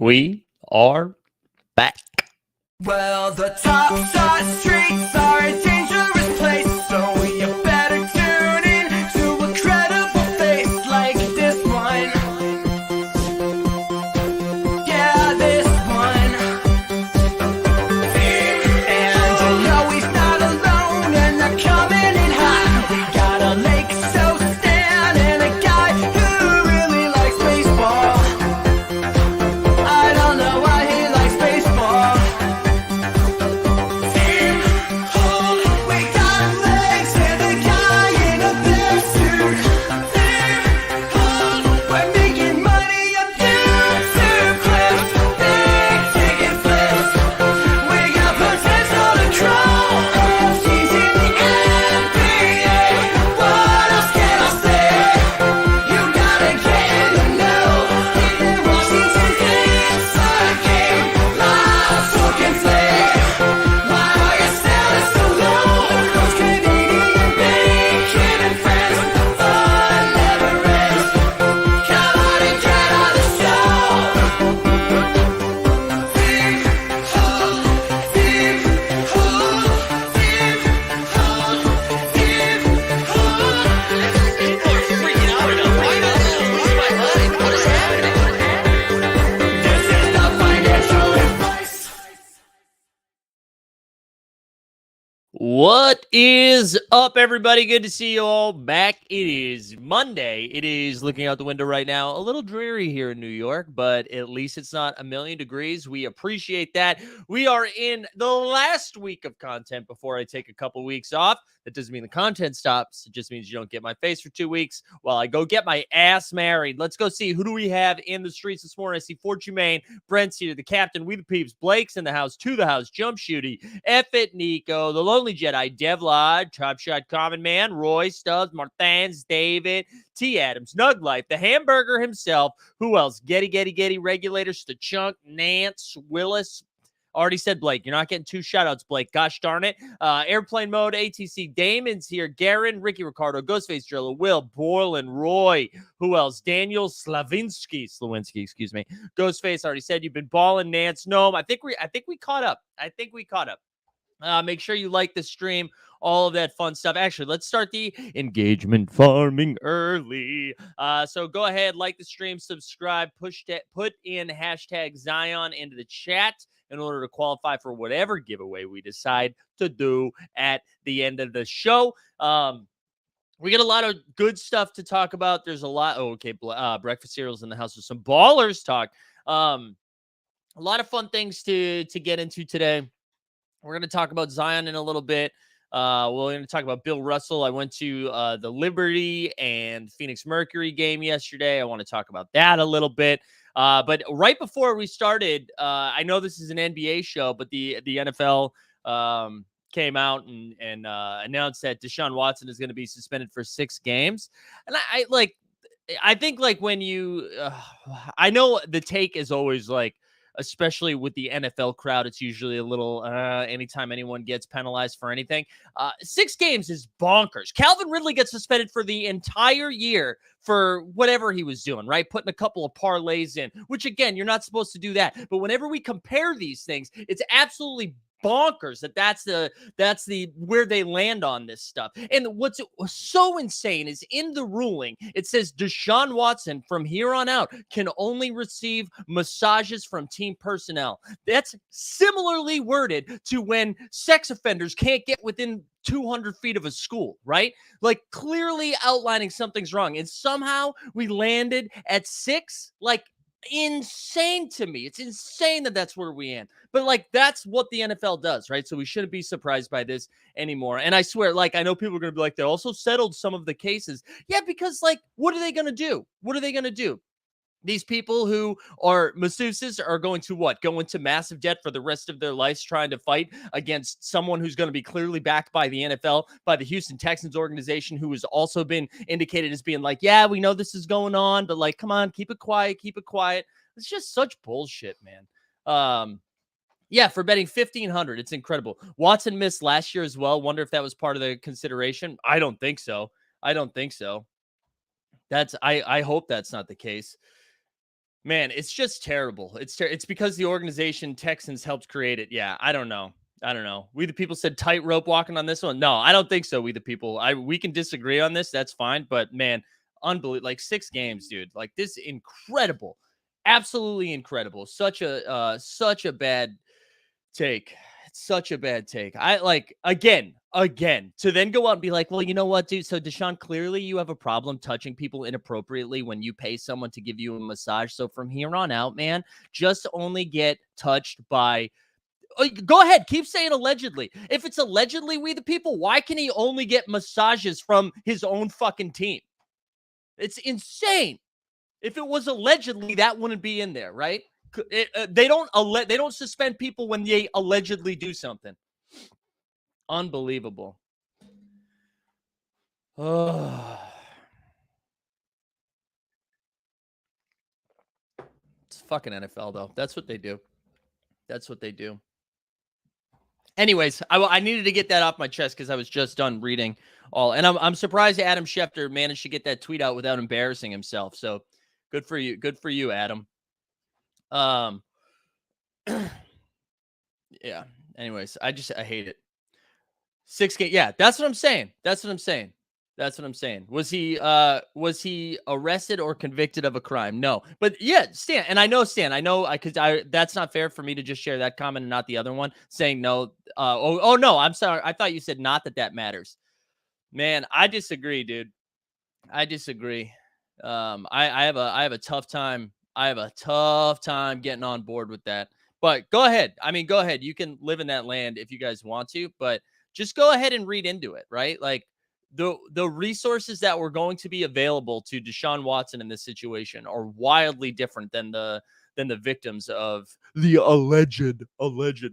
We are back. Well, the top side streets are a dangerous place, so you better tune in to a credible face like this one. Yeah, this one. And you know he's not alone, and they're coming in hot. We got a Lake So Stan and a guy who really likes baseball. I don't know why he likes baseball. We got legs and a guy in a bear suit. We're making money up YouTube clips, big ticket flips. We got potential to grow. She's in the NBA. What else can I say? You gotta get in the know. In Washington inside game, live talking play. Why are your standards so low? Those Canadian bacon and friends, fun never ends. Come on and get on the show. This is the financial advice. What is up, everybody? Good to see you all back. It is Monday. It is looking out the window right now. A little dreary here in New York, but at least it's not a million degrees. We appreciate that. We are in the last week of content before I take a couple weeks off. That doesn't mean the content stops. It just means you don't get my face for 2 weeks while I go get my ass married. Let's go see who do we have in the streets this morning. I see Fort Jermaine, Brent's here, the captain, we the peeps, Blake's in the house, to the house, Jump Shooty, F it, Nico, the Lonely Jedi, Devlod, Top Shot Common Man, Roy, Stubbs, Marthans, David, T. Adams, Nug Life, the Hamburger himself. Who else? Getty, Regulators, the Chunk, Nance, Willis. Already said Blake. You're not getting 2 shout-outs, Blake. Gosh darn it. Airplane Mode, ATC, Damon's here. Garen, Ricky Ricardo, Ghostface Driller, Will, Borland, Roy. Who else? Daniel Slawinski, excuse me. Ghostface, already said you've been balling. Nance, Gnome. I think we caught up. Make sure you like the stream, all of that fun stuff. Actually, let's start the engagement farming early. So go ahead, like the stream, subscribe, put in hashtag Zion into the chat in order to qualify for whatever giveaway we decide to do at the end of the show. We get a lot of good stuff to talk about. There's a lot. Oh, okay. Breakfast cereals in the house with some ballers talk. A lot of fun things to get into today. We're going to talk about Zion in a little bit. We're going to talk about Bill Russell. I went to the Liberty and Phoenix Mercury game yesterday. I want to talk about that a little bit. But right before we started, I know this is an NBA show, but the NFL came out and announced that Deshaun Watson is going to be suspended for 6 games. And I think when you, I know the take is always like, especially with the NFL crowd, it's usually a little, anytime anyone gets penalized for anything. 6 games is bonkers. Calvin Ridley gets suspended for the entire year for whatever he was doing, right? Putting a couple of parlays in, which again, you're not supposed to do that. But whenever we compare these things, it's absolutely bonkers that's the where they land on this stuff. And what's so insane is in the ruling, it says Deshaun Watson from here on out can only receive massages from team personnel. That's similarly worded to when sex offenders can't get within 200 feet of a school, right? Like clearly outlining something's wrong. And somehow we landed at 6, like insane to me. It's insane that that's where we end. But like that's what the NFL does, right? So we shouldn't be surprised by this anymore. And I swear, like I know people are going to be like, they also settled some of the cases. Yeah, because like what are they going to do? What are they going to do? These people who are masseuses are going to what? Go into massive debt for the rest of their lives trying to fight against someone who's going to be clearly backed by the NFL, by the Houston Texans organization, who has also been indicated as being like, yeah, we know this is going on, but like, come on, keep it quiet. It's just such bullshit, man. Yeah, for betting 1,500. It's incredible. Watson missed last year as well. Wonder if that was part of the consideration. I don't think so. I hope that's not the case. Man, it's just terrible. It's because the organization Texans helped create it. Yeah, I don't know. We the people said tightrope walking on this one. No, I don't think so. We the people. We can disagree on this. That's fine. But man, unbelievable. Like 6 games, dude. Like this incredible. Absolutely incredible. Such a bad take. It's such a bad take. I like again to then go out and be like, well, you know what, dude? So Deshaun, clearly you have a problem touching people inappropriately when you pay someone to give you a massage. So from here on out, man, just only get touched by. Go ahead, keep saying allegedly. If it's allegedly we the people, why can he only get massages from his own fucking team? It's insane. If it was allegedly, that wouldn't be in there, right? They don't suspend people when they allegedly do something. Unbelievable. Oh. It's fucking NFL though. That's what they do. Anyways, I needed to get that off my chest because I was just done reading all, and I'm surprised Adam Schefter managed to get that tweet out without embarrassing himself. So good for you, Adam. Yeah. Anyways, I hate it. 6 games. Yeah, that's what I'm saying. Was he arrested or convicted of a crime? No. But yeah, Stan, and I know that's not fair for me to just share that comment and not the other one saying no. No, I'm sorry. I thought you said not that matters. Man, I disagree, dude. I disagree. I have a tough time. Getting on board with that. But go ahead. Go ahead. You can live in that land if you guys want to, but just go ahead and read into it, right? Like the resources that were going to be available to Deshaun Watson in this situation are wildly different than the victims of the alleged.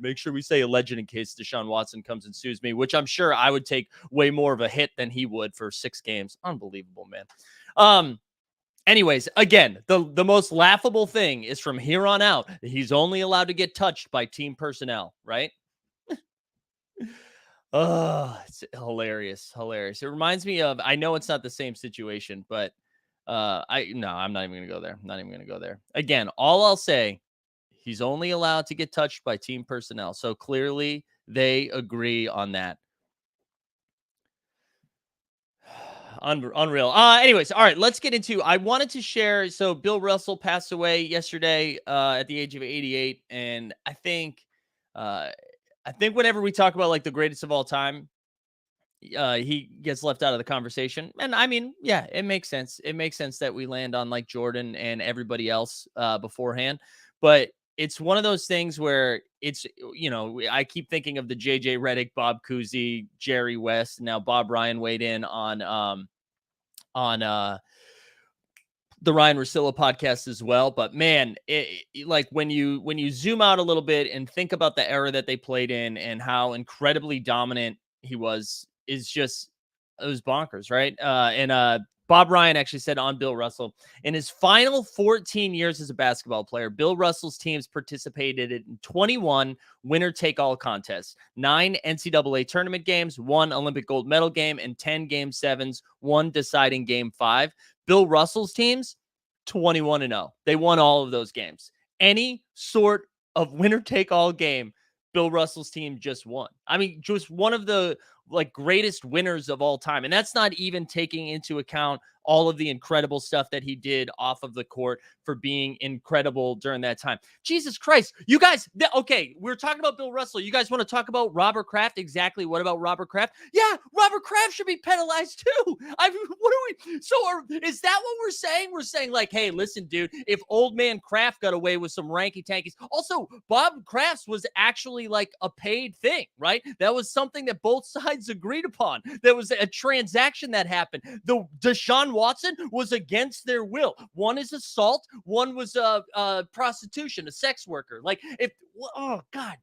Make sure we say alleged in case Deshaun Watson comes and sues me, which I'm sure I would take way more of a hit than he would for 6 games. Unbelievable, man. Anyways, again, the most laughable thing is from here on out, he's only allowed to get touched by team personnel, right? Oh, it's hilarious. It reminds me of, I know it's not the same situation, but I'm not even going to go there. Again, all I'll say, he's only allowed to get touched by team personnel. So clearly they agree on that. Unreal. Anyways, all right, let's get into, I wanted to share, so Bill Russell passed away yesterday at the age of 88, and I think whenever we talk about like the greatest of all time, he gets left out of the conversation. And yeah, it makes sense. It makes sense that we land on like Jordan and everybody else beforehand, but it's one of those things where it's, I keep thinking of the JJ Redick, Bob Cousy, Jerry West. Now Bob Ryan weighed in on the Ryan Russillo podcast as well. But man, like when you zoom out a little bit and think about the era that they played in and how incredibly dominant he was, it was bonkers, right? And Bob Ryan actually said on Bill Russell, in his final 14 years as a basketball player, Bill Russell's teams participated in 21 winner-take-all contests, 9 NCAA tournament games, 1 Olympic gold medal game, and 10 Game 7s, 1 deciding Game 5. Bill Russell's teams, 21-0. They won all of those games. Any sort of winner-take-all game, Bill Russell's team just won. Just one of the greatest winners of all time. And that's not even taking into account all of the incredible stuff that he did off of the court for being incredible during that time. Jesus Christ. You guys, okay, we're talking about Bill Russell. You guys want to talk about Robert Kraft? Exactly. What about Robert Kraft? Yeah, Robert Kraft should be penalized too. Is that what we're saying? We're saying like, hey, listen, dude, if old man Kraft got away with some ranky tankies. Also, Bob Kraft's was actually like a paid thing, right? That was something that both sides agreed upon. There was a transaction that happened. The Deshaun Watson was against their will. One is assault. One was prostitution, a sex worker. Oh God,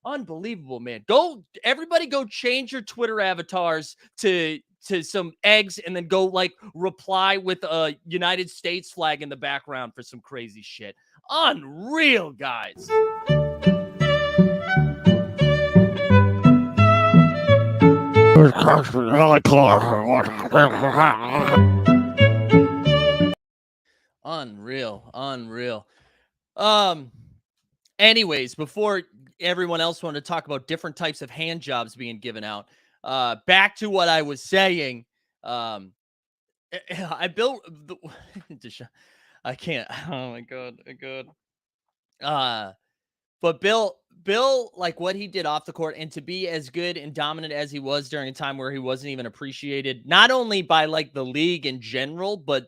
unbelievable, man. Everybody go change your Twitter avatars to some eggs and then go reply with a United States flag in the background for some crazy shit. Unreal, guys. Unreal. Um, Anyways, before everyone else wanted to talk about different types of hand jobs being given out, back to what I was saying. Um, I built the. I can't. Oh my god. Uh, but Bill, like what he did off the court, and to be as good and dominant as he was during a time where he wasn't even appreciated, not only by like the league in general, but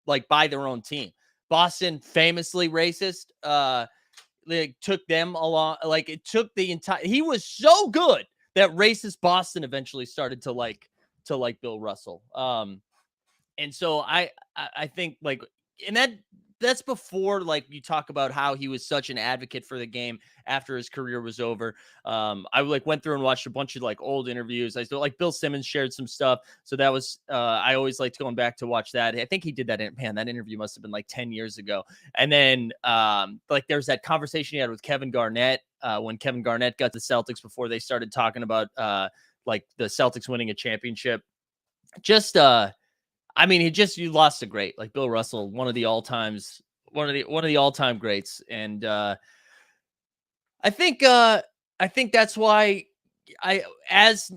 like by their own team. Boston, famously racist. Like took them along, like it took the entire, he was so good that racist Boston eventually started to like Bill Russell. And so I think like, and that's before like you talk about how he was such an advocate for the game after his career was over. I like went through and watched a bunch of like old interviews. I still like Bill Simmons shared some stuff, so that was I always liked going back to watch that. I think he did that. Man, that interview must have been like 10 years ago. And then like there's that conversation he had with Kevin Garnett when Kevin Garnett got the Celtics before they started talking about like the Celtics winning a championship. Just I mean, you lost a great, like Bill Russell, one of the all-time greats. And I think that's why as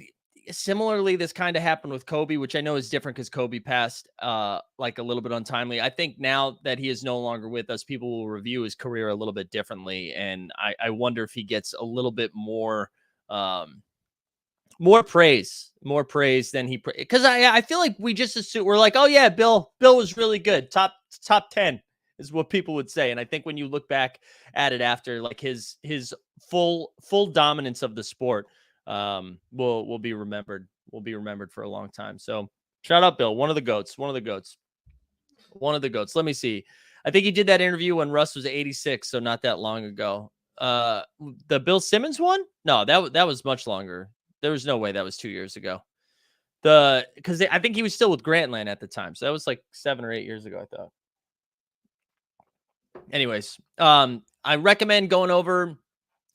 similarly, this kind of happened with Kobe, which I know is different because Kobe passed like a little bit untimely. I think now that he is no longer with us, people will review his career a little bit differently. And I wonder if he gets a little bit more more praise than he, because I feel like we just assume, we're like, oh yeah, Bill was really good, top 10 is what people would say. And I think when you look back at it after like his full dominance of the sport, will be remembered for a long time. So shout out Bill, one of the goats. Let me see, I think he did that interview when Russ was 86, so not that long ago. The Bill Simmons one, no, that was much longer. There was no way that was 2 years ago. Because I think he was still with Grantland at the time. So that was like 7 or 8 years ago, I thought. Anyways, I recommend going over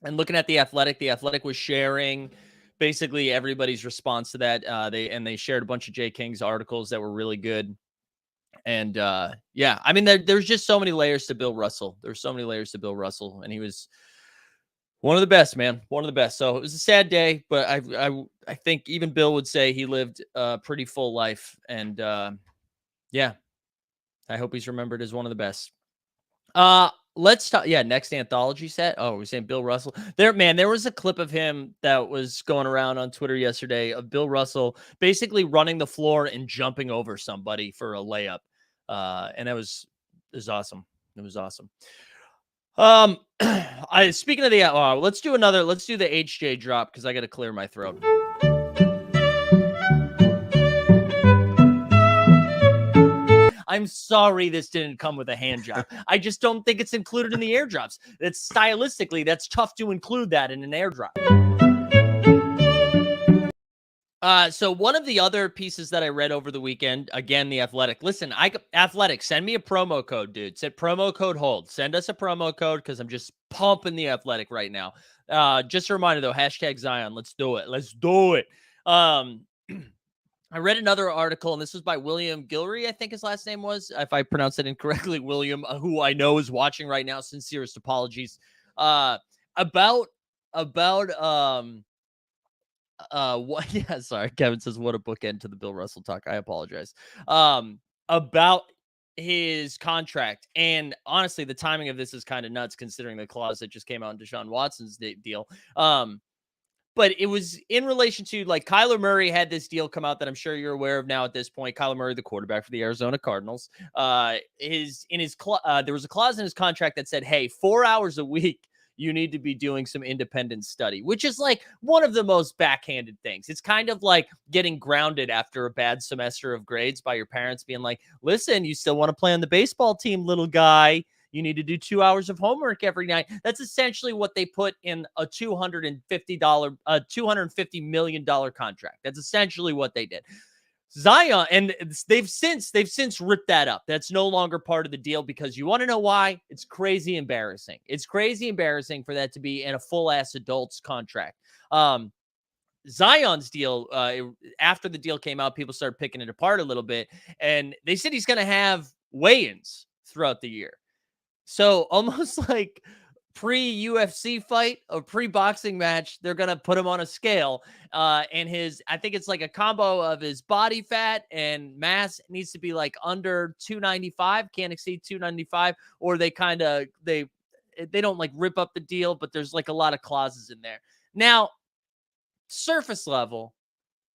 and looking at The Athletic. The Athletic was sharing basically everybody's response to that. They shared a bunch of Jay King's articles that were really good. And yeah, I mean, there's just so many layers to Bill Russell. There's so many layers to Bill Russell, and he was one of the best, man. One of the best. So it was a sad day, but I think even Bill would say he lived a pretty full life. And yeah, I hope he's remembered as one of the best. Let's talk. Yeah, next anthology set. Oh, we're saying Bill Russell. There was a clip of him that was going around on Twitter yesterday of Bill Russell basically running the floor and jumping over somebody for a layup. And it was awesome. It was awesome. Speaking of the let's do the HJ drop because I got to clear my throat. I'm sorry this didn't come with a hand job. I just don't think it's included in the airdrops. That's stylistically, that's tough to include that in an airdrop. So one of the other pieces that I read over the weekend, again, The Athletic. Listen, Athletic, send me a promo code, dude. Set promo code hold. Send us a promo code because I'm just pumping The Athletic right now. Just a reminder though, hashtag Zion. Let's do it. I read another article, and this was by William Guillory, I think his last name was, if I pronounced it incorrectly, William, who I know is watching right now. Sincerest apologies. About what? Yeah, sorry. Kevin says, "What a bookend to the Bill Russell talk." I apologize. About his contract, and honestly, the timing of this is kind of nuts considering the clause that just came out in Deshaun Watson's deal. But it was in relation to like Kyler Murray had this deal come out that I'm sure you're aware of now at this point. Kyler Murray, the quarterback for the Arizona Cardinals, there was a clause in his contract that said, "Hey, 4 hours a week, you need to be doing some independent study," which is like one of the most backhanded things. It's kind of like getting grounded after a bad semester of grades by your parents being like, "Listen, you still want to play on the baseball team, little guy. You need to do 2 hours of homework every night." That's essentially what they put in a $250 million contract. That's essentially what they did. Zion, and they've since ripped that up. That's no longer part of the deal because you want to know why? It's crazy embarrassing. It's crazy embarrassing for that to be in a full ass adult's contract. Zion's deal, after the deal came out, people started picking it apart a little bit, and they said he's going to have weigh-ins throughout the year. So almost like pre-UFC fight or pre-boxing match, they're going to put him on a scale. And I think it's like a combo of his body fat and mass needs to be like under 295, can't exceed 295, or they don't like rip up the deal, but there's like a lot of clauses in there. Now, surface level,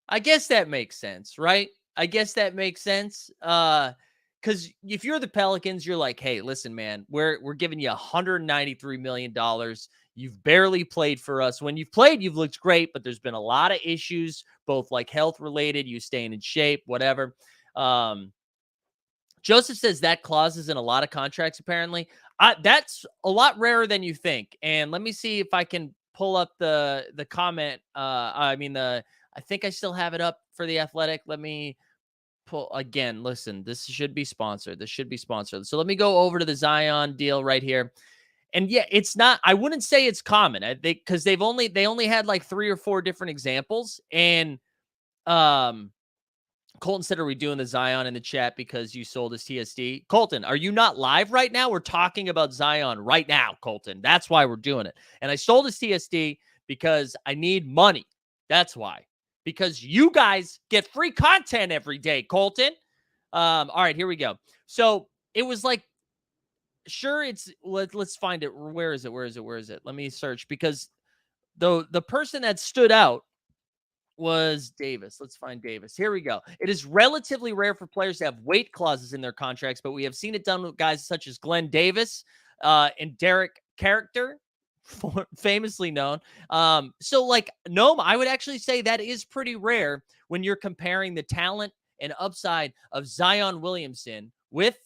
I guess that makes sense, right? I guess that makes sense. Because if you're the Pelicans, you're like, hey, listen, man, we're giving you $193 million. You've barely played for us. When you've played, you've looked great, but there's been a lot of issues, both like health related, you staying in shape, whatever. Joseph says that clause is in a lot of contracts, apparently. That's a lot rarer than you think. And let me see if I can pull up the comment. I think I still have it up for The Athletic. Let me pull again. Listen, this should be sponsored. So let me go over to the Zion deal right here. And yeah, it's not, I wouldn't say it's common. I think because they only had like 3 or 4 different examples. And Colton said, are we doing the Zion in the chat because you sold his TSD? Colton, are you not live right now? We're talking about Zion right now, Colton. That's why we're doing it. And I sold his TSD because I need money. That's why. Because you guys get free content every day, Colton. All right, here we go. So it was like, sure, let's find it. Where is it? Let me search, because the person that stood out was Davis. Let's find Davis. Here we go. It is relatively rare for players to have weight clauses in their contracts, but we have seen it done with guys such as Glenn Davis and Derek Character, famously known. So like Gnome, I would actually say that is pretty rare when you're comparing the talent and upside of Zion Williamson with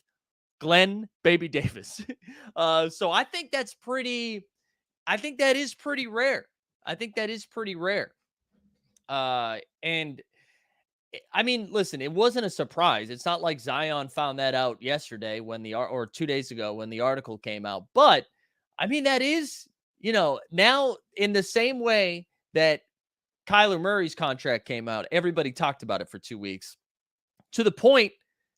Glenn Baby Davis. So I think that is pretty rare. And I mean, listen, it wasn't a surprise. It's not like Zion found that out yesterday or 2 days ago when the article came out. But I mean, that is, now in the same way that Kyler Murray's contract came out, everybody talked about it for 2 weeks to the point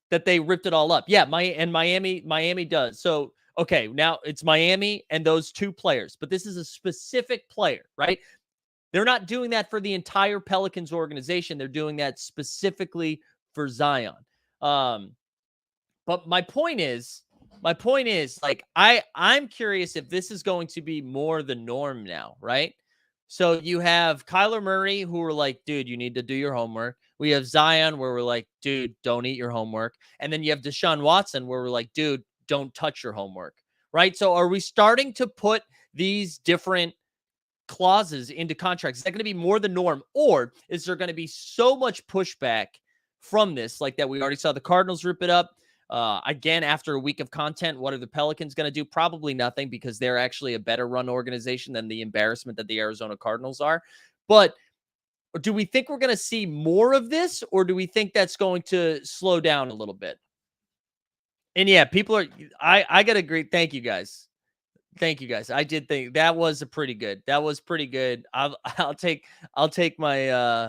that they ripped it all up. Yeah, Miami does. So, okay, now it's Miami and those 2 players, but this is a specific player, right? They're not doing that for the entire Pelicans organization. They're doing that specifically for Zion. But my point is, like, I'm curious if this is going to be more the norm now, right? So you have Kyler Murray, who are like, dude, you need to do your homework. We have Zion, where we're like, dude, don't eat your homework. And then you have Deshaun Watson, where we're like, dude, don't touch your homework, right? So are we starting to put these different clauses into contracts? Is that going to be more the norm, or is there going to be so much pushback from this, like that we already saw the Cardinals rip it up? Again, after a week of content, what are the Pelicans going to do? Probably nothing, because they're actually a better run organization than the embarrassment that the Arizona Cardinals are. But do we think we're going to see more of this, or do we think that's going to slow down a little bit? And yeah, I got to agree. Thank you guys. I did think that was pretty good. I'll take my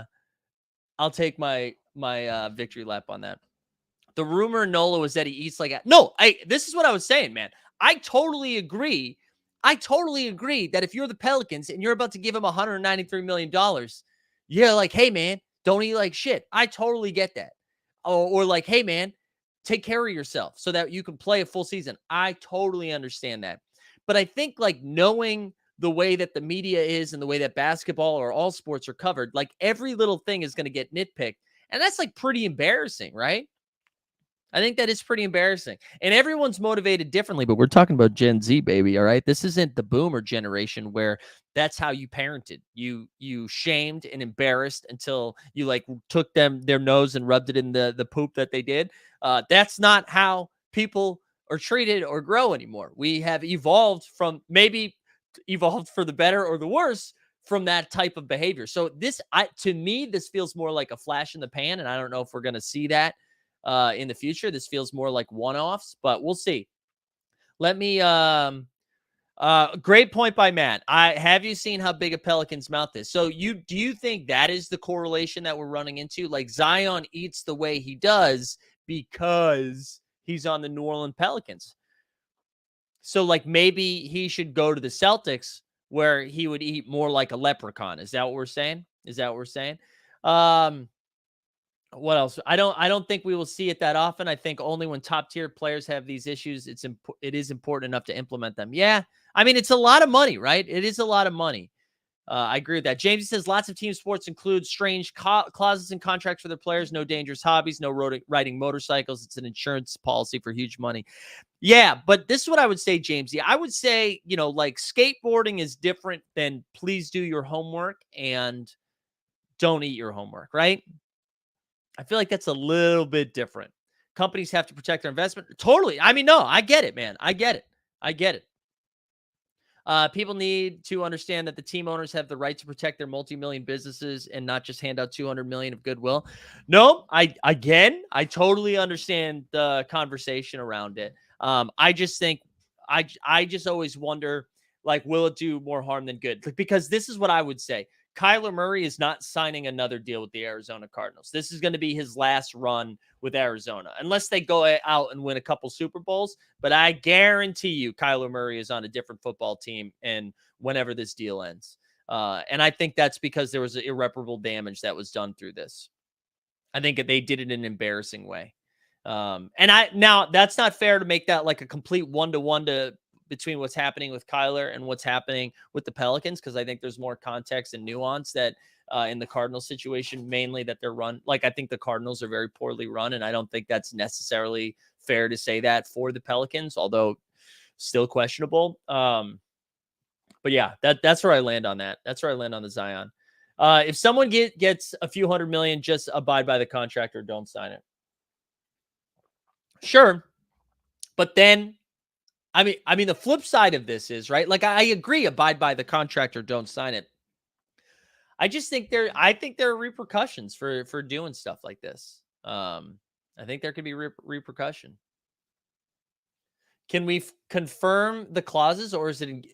victory lap on that. The rumor Nola was that he eats like this is what I was saying, man. I totally agree that if you're the Pelicans and you're about to give him $193 million, you're like, hey man, don't eat like shit. I totally get that. Or like, hey man, take care of yourself so that you can play a full season. I totally understand that. But I think, like, knowing the way that the media is and the way that basketball or all sports are covered, like, every little thing is going to get nitpicked. And that's like pretty embarrassing, right? I think that is pretty embarrassing. And everyone's motivated differently, but we're talking about Gen Z, baby, all right? This isn't the boomer generation where that's how you parented. You shamed and embarrassed until you like took their nose and rubbed it in the poop that they did. That's not how people are treated or grow anymore. We have evolved for the better or the worse from that type of behavior. So to me, this feels more like a flash in the pan, and I don't know if we're going to see that in the future. This feels more like one-offs, but we'll see. Let me great point by Matt. Have you seen how big a Pelican's mouth is? So do you think that is the correlation that we're running into? Like, Zion eats the way he does because he's on the New Orleans Pelicans. So like maybe he should go to the Celtics where he would eat more like a leprechaun. Is that what we're saying? Is that what we're saying? Um, what else? I don't think we will see it that often. I think only when top tier players have these issues, it is important enough to implement them. Yeah. I mean, it's a lot of money, right? It is a lot of money. I agree with that. James says lots of team sports include strange clauses and contracts for their players. No dangerous hobbies, no riding motorcycles. It's an insurance policy for huge money. Yeah, but this is what I would say, Jamesy. I would say, like skateboarding is different than please do your homework and don't eat your homework, right? I feel like that's a little bit different. Companies have to protect their investment. Totally. I mean, no, I get it, man. I get it. I get it. People need to understand that the team owners have the right to protect their multi-million businesses and not just hand out 200 million of goodwill. No, I totally understand the conversation around it. I just think I just always wonder, like, will it do more harm than good? Because this is what I would say. Kyler Murray is not signing another deal with the Arizona Cardinals. This is going to be his last run with Arizona, unless they go out and win a couple Super Bowls. But I guarantee you, Kyler Murray is on a different football team, and whenever this deal ends, and I think that's because there was irreparable damage that was done through this. I think they did it in an embarrassing way. Now that's not fair to make that like a complete one-to-one between what's happening with Kyler and what's happening with the Pelicans, because I think there's more context and nuance that in the Cardinals situation, mainly that they're run. Like, I think the Cardinals are very poorly run, and I don't think that's necessarily fair to say that for the Pelicans, although still questionable. But yeah, that's where I land on that. That's where I land on the Zion. If someone gets a few $100 million, just abide by the contract or don't sign it. Sure. But then, I mean, the flip side of this is, right? Like, I agree, abide by the contract or don't sign it. I just think there are repercussions for doing stuff like this. I think there could be repercussion. Can we confirm the clauses, or is it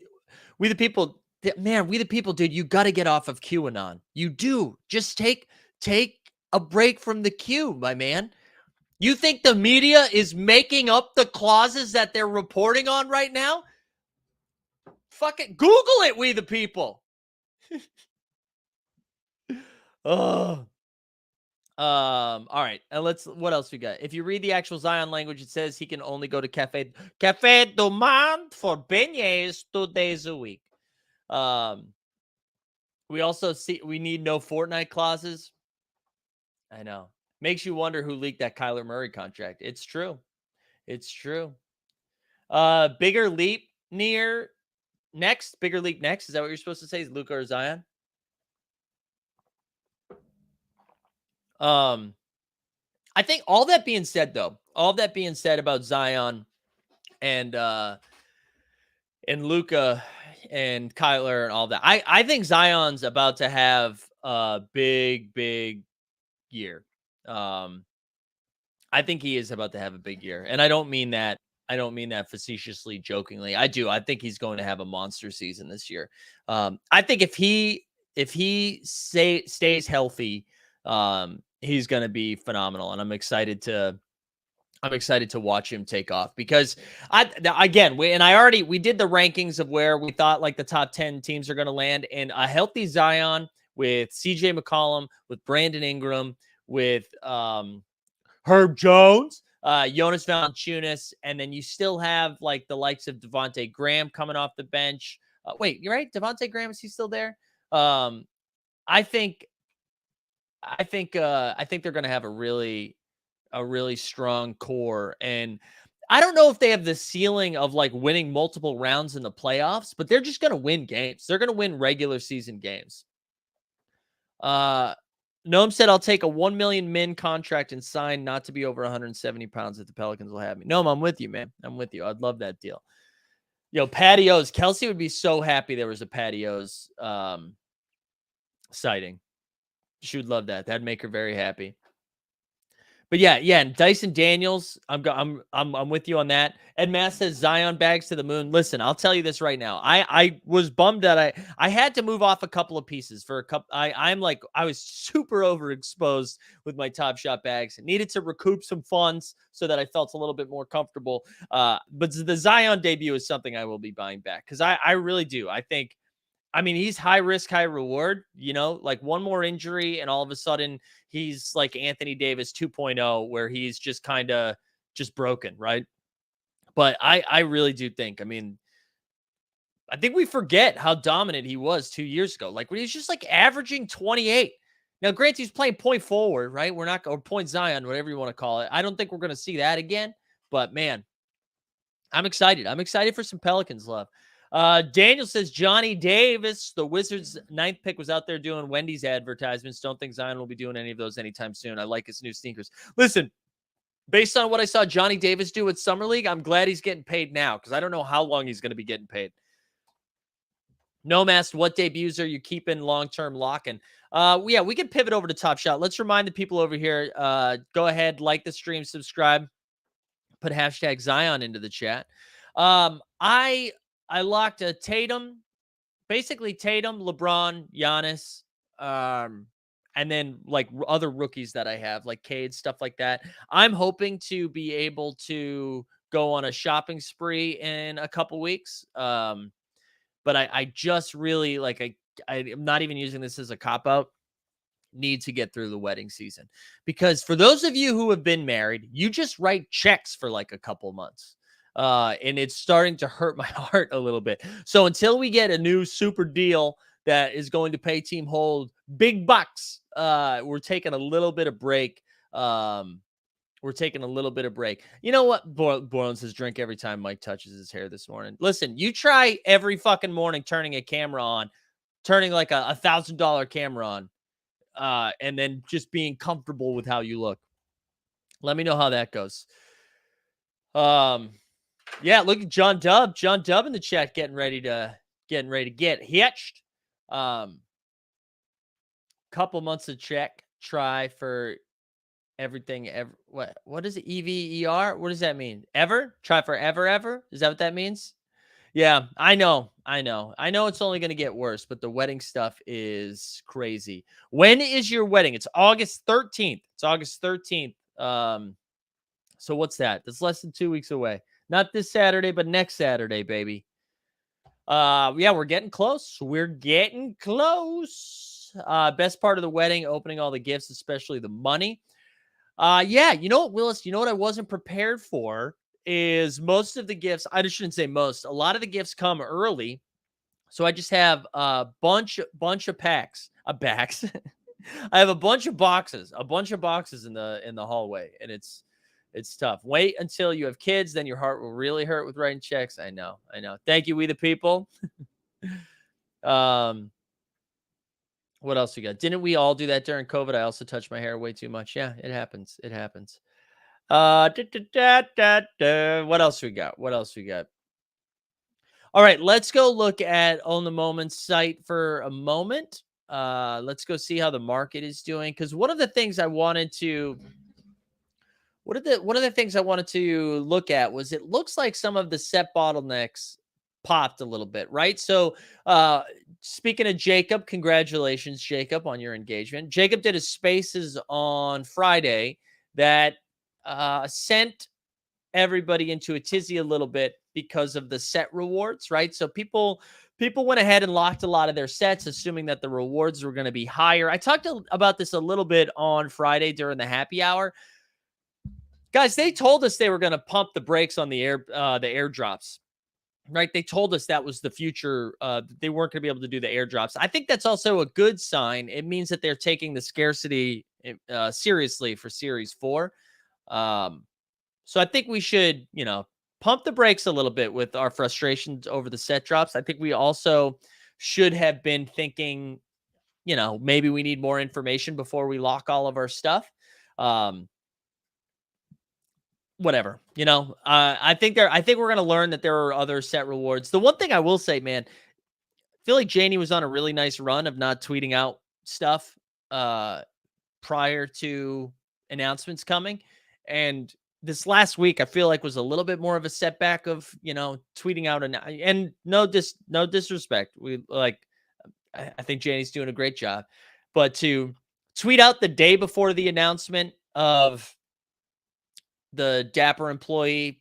we the people? Man, we the people, dude. You got to get off of QAnon. You do. Just take a break from the Q, my man. You think the media is making up the clauses that they're reporting on right now? Fucking Google it, we the people. Oh. All right. And what else we got? If you read the actual Zion language, it says he can only go to Cafe du Monde for beignets 2 days a week. We also see we need no Fortnite clauses. I know. Makes you wonder who leaked that Kyler Murray contract. It's true. It's true. Bigger leap next. Bigger leap next. Is that what you're supposed to say? Is Luka or Zion? I think all that being said, though, about Zion and Luka and Kyler and all that, I think Zion's about to have a big year. I think he is about to have a big year, and I don't mean that facetiously, jokingly. I do. I think he's going to have a monster season this year. I think if he stays healthy, he's going to be phenomenal, and I'm excited to watch him take off, because we did the rankings of where we thought like the top 10 teams are going to land, and a healthy Zion with CJ McCollum, with Brandon Ingram, with Herb Jones, Jonas Valanciunas, and then you still have like the likes of Devontae Graham coming off the bench. Wait, you're right, Devontae Graham, is he still there? I think they're going to have a really strong core, and I don't know if they have the ceiling of like winning multiple rounds in the playoffs, but they're just going to win games. They're going to win regular season games. Noam said, I'll take a 1 million min contract and sign not to be over 170 pounds if the Pelicans will have me. Noam, I'm with you, man. I'm with you. I'd love that deal. Patios. Kelsey would be so happy there was a Patios sighting. She would love that. That'd make her very happy. But yeah, and Dyson Daniels, I'm with you on that. Ed Mass says Zion bags to the moon. Listen, I'll tell you this right now. I was bummed that I had to move off a couple of pieces for a couple. I was super overexposed with my Top Shot bags. Needed to recoup some funds so that I felt a little bit more comfortable. But the Zion debut is something I will be buying back because I really do. I mean, he's high risk, high reward, like one more injury and all of a sudden he's like Anthony Davis 2.0 where he's just kind of just broken, right? But I really do think, I mean, I think we forget how dominant he was 2 years ago. Like when he's just like averaging 28. Now, granted, he's playing point forward, right? We're not, or point Zion, whatever you want to call it. I don't think we're going to see that again, but man, I'm excited. I'm excited for some Pelicans love. Daniel says Johnny Davis, the Wizards' 9th pick, was out there doing Wendy's advertisements. Don't think Zion will be doing any of those anytime soon. I like his new sneakers. Listen, based on what I saw Johnny Davis do at Summer League, I'm glad he's getting paid now because I don't know how long he's going to be getting paid. Nomast, what debuts are you keeping long-term locking? Yeah, we can pivot over to Top Shot. Let's remind the people over here, go ahead, like the stream, subscribe, put hashtag Zion into the chat. I locked a Tatum, basically Tatum, LeBron, Giannis, and then like other rookies that I have, like Cade, stuff like that. I'm hoping to be able to go on a shopping spree in a couple weeks. But I just really I'm not even using this as a cop out. Need to get through the wedding season because for those of you who have been married, you just write checks for like a couple months. And it's starting to hurt my heart a little bit. So until we get a new super deal that is going to pay Team Hold big bucks, we're taking a little bit of break. We're taking a little bit of break. You know what? Borland says drink every time Mike touches his hair this morning. Listen, you try every fucking morning turning a camera on, turning like a $1,000 camera on, and then just being comfortable with how you look. Let me know how that goes. Yeah, look at John Dubb. John Dubb in the chat getting ready to get hitched. Couple months of check. Try for everything ever. What is it? EVER? What does that mean? Ever? Try for ever? Is that what that means? Yeah, I know it's only going to get worse, but the wedding stuff is crazy. When is your wedding? It's August 13th. So what's that? That's less than 2 weeks away. Not this Saturday, but next Saturday, baby. Yeah, we're getting close. Best part of the wedding, opening all the gifts, especially the money. Yeah, you know what, Willis? You know what I wasn't prepared for is most of the gifts. I just shouldn't say most. A lot of the gifts come early, so I just have a bunch of packs, bags. I have a bunch of boxes in the hallway, and it's tough. Wait until you have kids, then your heart will really hurt with writing checks. I know. Thank you, we the people. What else we got? Didn't we all do that during COVID? I also touched my hair way too much. Yeah, it happens. What else we got? All right, let's go look at Own the Moment site for a moment. Let's go see how the market is doing. Because one of the things I wanted to look at was it looks like some of the set bottlenecks popped a little bit, right? So speaking of Jacob, congratulations, Jacob, on your engagement. Jacob did a spaces on Friday that sent everybody into a tizzy a little bit because of the set rewards, right? So people went ahead and locked a lot of their sets, assuming that the rewards were going to be higher. I talked about this a little bit on Friday during the happy hour. Guys, they told us they were going to pump the brakes on the airdrops, right? They told us that was the future. They weren't going to be able to do the airdrops. I think that's also a good sign. It means that they're taking the scarcity seriously for Series 4. So I think we should, pump the brakes a little bit with our frustrations over the set drops. I think we also should have been thinking, maybe we need more information before we lock all of our stuff. Whatever, I think we're going to learn that there are other set rewards. The one thing I will say, man, I feel like Janie was on a really nice run of not tweeting out stuff prior to announcements coming. And this last week, I feel like was a little bit more of a setback of, tweeting out and no disrespect. We like, I think Janie's doing a great job, but to tweet out the day before the announcement of the Dapper employee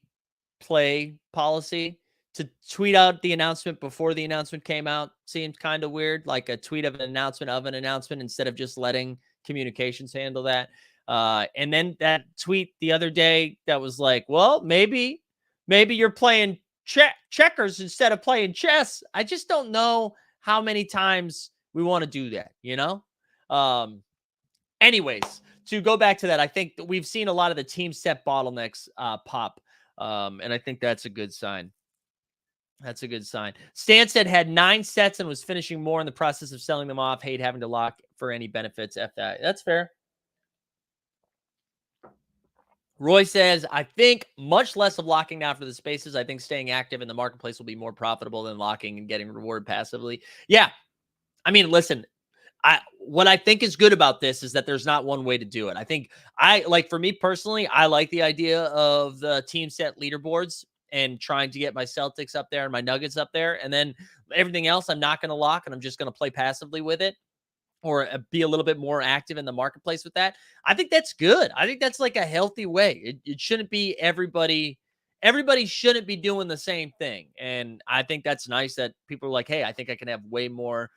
play policy, to tweet out the announcement before the announcement came out seems kind of weird, like a tweet of an announcement instead of just letting communications handle that. And then that tweet the other day that was like, well, maybe you're playing checkers instead of playing chess. I just don't know how many times we want to do that, Anyways, to go back to that, I think that we've seen a lot of the team set bottlenecks pop. And I think that's a good sign. That's a good sign. Stansted had 9 sets and was finishing more in the process of selling them off. Hate having to lock for any benefits. F that. That's fair. Roy says, I think much less of locking now for the spaces. I think staying active in the marketplace will be more profitable than locking and getting rewarded passively. Yeah. I mean, listen, what I think is good about this is that there's not one way to do it. I think for me personally, I like the idea of the team set leaderboards and trying to get my Celtics up there and my Nuggets up there. And then everything else I'm not going to lock and I'm just going to play passively with it or be a little bit more active in the marketplace with that. I think that's good. I think that's like a healthy way. It shouldn't be everybody shouldn't be doing the same thing. And I think that's nice that people are like, hey, I think I can have way more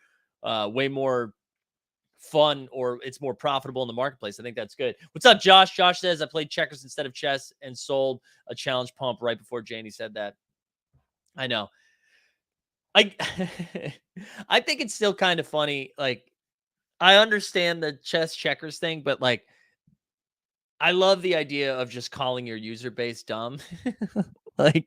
fun or it's more profitable in the marketplace. I think that's good. What's up, Josh? Josh says I played checkers instead of chess and sold a challenge pump right before Janie said that. I know. I I think it's still kind of funny. Like, I understand the chess checkers thing, but like, I love the idea of just calling your user base dumb. Like,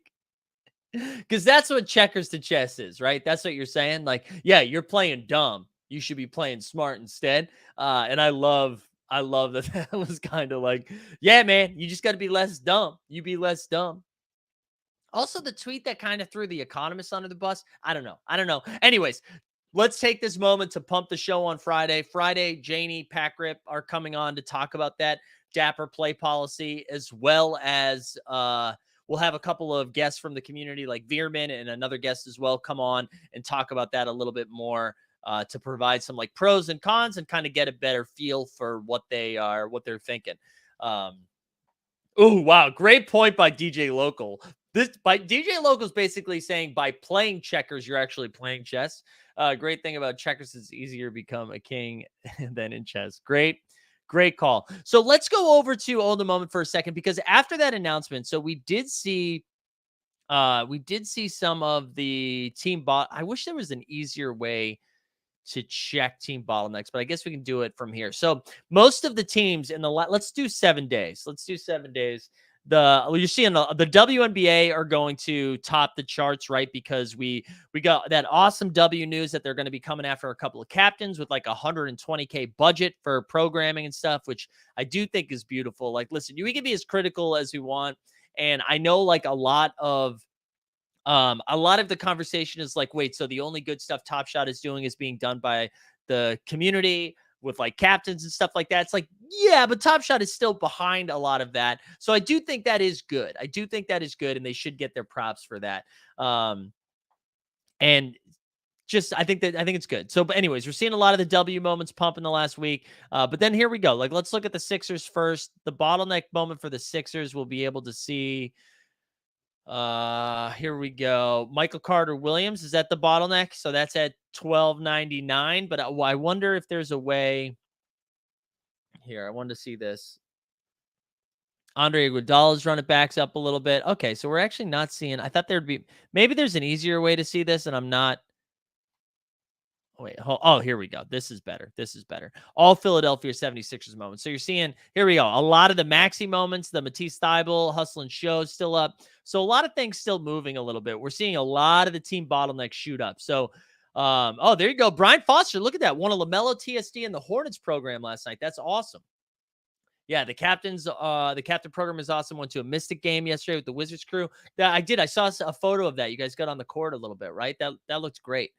because that's what checkers to chess is, right? That's what you're saying. Like, yeah, you're playing dumb. You should be playing smart instead. And I love that that was kind of like, yeah, man, you just got to be less dumb. You be less dumb. Also, the tweet that kind of threw the Economist under the bus. I don't know. Anyways, let's take this moment to pump the show on Friday. Janie, Packrip are coming on to talk about that Dapper play policy, as well as we'll have a couple of guests from the community like Veerman and another guest as well come on and talk about that a little bit more to provide some like pros and cons and kind of get a better feel for what they're thinking. Oh, wow. Great point by DJ Local. DJ Local is basically saying by playing checkers, you're actually playing chess. Great thing about checkers is it's easier to become a king than in chess. Great call. So let's go over to Old the Moment for a second, because after that announcement, so we did see some of the team I wish there was an easier way to check team bottlenecks, but I guess we can do it from here. So most of the teams in let's do 7 days. You're seeing the WNBA are going to top the charts, right? Because we got that awesome W news that they're going to be coming after a couple of captains with like $120K budget for programming and stuff, which I do think is beautiful. Like, listen, we can be as critical as we want. And I know like a lot of the conversation is like, wait, so the only good stuff Top Shot is doing is being done by the community with like captains and stuff like that. It's like, yeah, but Top Shot is still behind a lot of that. So I do think that is good. And they should get their props for that. And just, I think it's good. So, but anyways, we're seeing a lot of the W moments pump in the last week. But then here we go. Like, let's look at the Sixers first. The bottleneck moment for the Sixers, we'll be able to see. Here we go. Michael Carter Williams is at the bottleneck, so that's at 12.99. But I wonder if there's a way here. I wanted to see this. Andre Iguodala's run it backs up a little bit. Okay, so we're actually not seeing. I thought there'd be maybe there's an easier way to see this, and I'm not. Wait, oh, here we go. This is better. All Philadelphia 76ers moments. So you're seeing, here we go. A lot of the Maxi moments, the Matisse Thybulle, hustle and show still up. So a lot of things still moving a little bit. We're seeing a lot of the team bottlenecks shoot up. So, oh, there you go. Brian Foster, look at that. Won a LaMelo TSD in the Hornets program last night. That's awesome. Yeah, the captain program is awesome. Went to a Mystic game yesterday with the Wizards crew. I saw a photo of that. You guys got on the court a little bit, right? That looked great.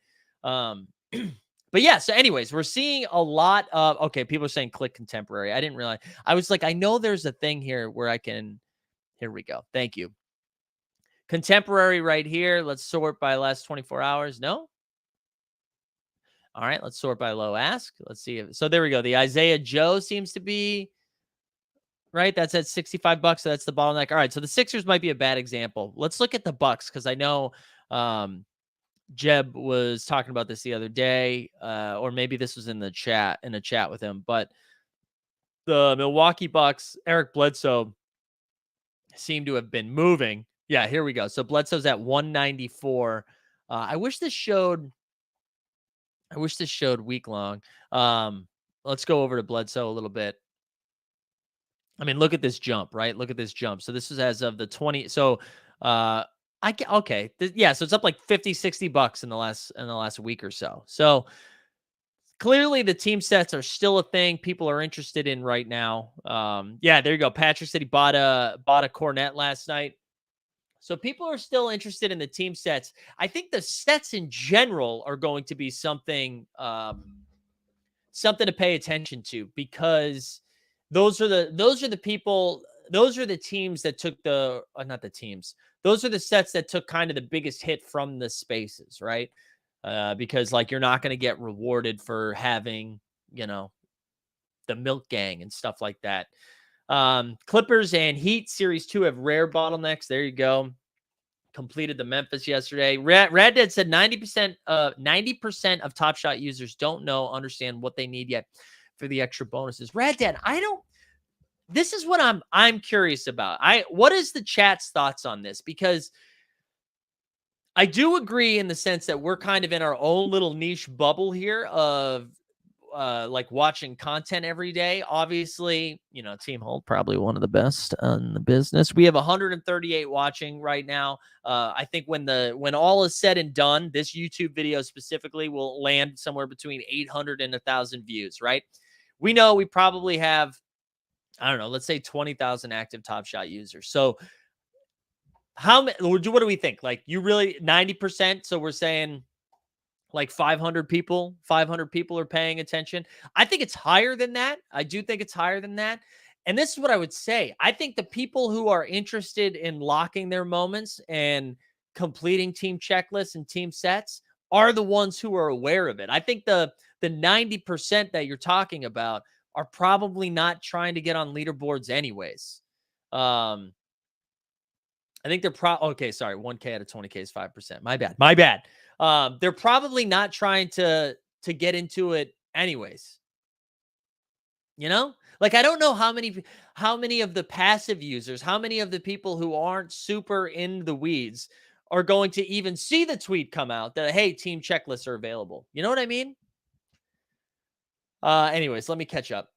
But yeah, so anyways, we're seeing a lot of, okay, people are saying click contemporary. I didn't realize. I was like, I know there's a thing here where I can, here we go. Thank you. Contemporary right here. Let's sort by last 24 hours. No? All right, let's sort by low ask. Let's see. So there we go. The Isaiah Joe seems to be right. That's at $65. So that's the bottleneck. All right. So the Sixers might be a bad example. Let's look at the Bucks because I know Jeb was talking about this the other day, or maybe this was in a chat with him. But the Milwaukee Bucks, Eric Bledsoe, seem to have been moving. Yeah, here we go. So Bledsoe's at 194. I wish this showed week long. Let's go over to Bledsoe a little bit. I mean, look at this jump, right? Look at this jump. So this is as of the 20. So okay. Yeah, so it's up like 50, $60 in the last week or so. So clearly the team sets are still a thing people are interested in right now. Yeah, there you go. Patrick said he bought a Cornet last night. So people are still interested in the team sets. I think the sets in general are going to be something something to pay attention to because those are the people, those are the teams that took the not the teams. Those are the sets that took kind of the biggest hit from the spaces, right? Because like you're not going to get rewarded for having, the Milk Gang and stuff like that. Clippers and Heat Series 2 have rare bottlenecks. There you go. Completed the Memphis yesterday. Rad Dead said 90% of Top Shot users don't understand what they need yet for the extra bonuses. Rad Dead, this is what I'm curious about. What is the chat's thoughts on this? Because I do agree in the sense that we're kind of in our own little niche bubble here of like watching content every day. Obviously, Team Hold, probably one of the best in the business. We have 138 watching right now. I think when all is said and done, this YouTube video specifically will land somewhere between 800 and 1,000 views, right? We know we probably have, I don't know, let's say 20,000 active Top Shot users. So what do we think? Like you really 90%. So we're saying like 500 people are paying attention. I think it's higher than that. I do think it's higher than that. And this is what I would say. I think the people who are interested in locking their moments and completing team checklists and team sets are the ones who are aware of it. I think the 90% that you're talking about are probably not trying to get on leaderboards anyways. I think they're okay, sorry, 1K out of 20K is 5%. My bad. They're probably not trying to get into it anyways. Like I don't know how many of the passive users, how many of the people who aren't super in the weeds are going to even see the tweet come out that, hey, team checklists are available. You know what I mean? Anyways, let me catch up.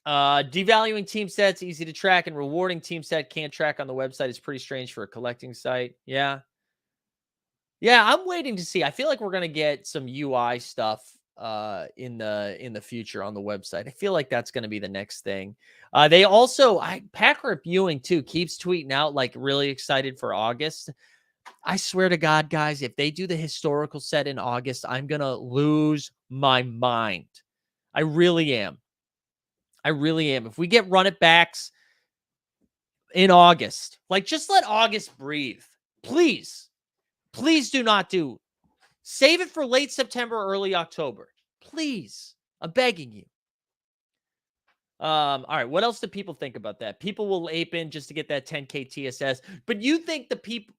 Devaluing team sets, easy to track, and rewarding team set can't track on the website is pretty strange for a collecting site. Yeah, I'm waiting to see. I feel like we're gonna get some UI stuff in the future on the website. I feel like that's gonna be the next thing. They also Packer Ewing too keeps tweeting out like really excited for August. I swear to God, guys, if they do the historical set in August, I'm gonna lose my mind. I really am. If we get run it backs in August, like just let August breathe. Please do not save it for late September, early October. Please. I'm begging you. All right. What else do people think about that? People will ape in just to get that 10K TSS. But you think the people,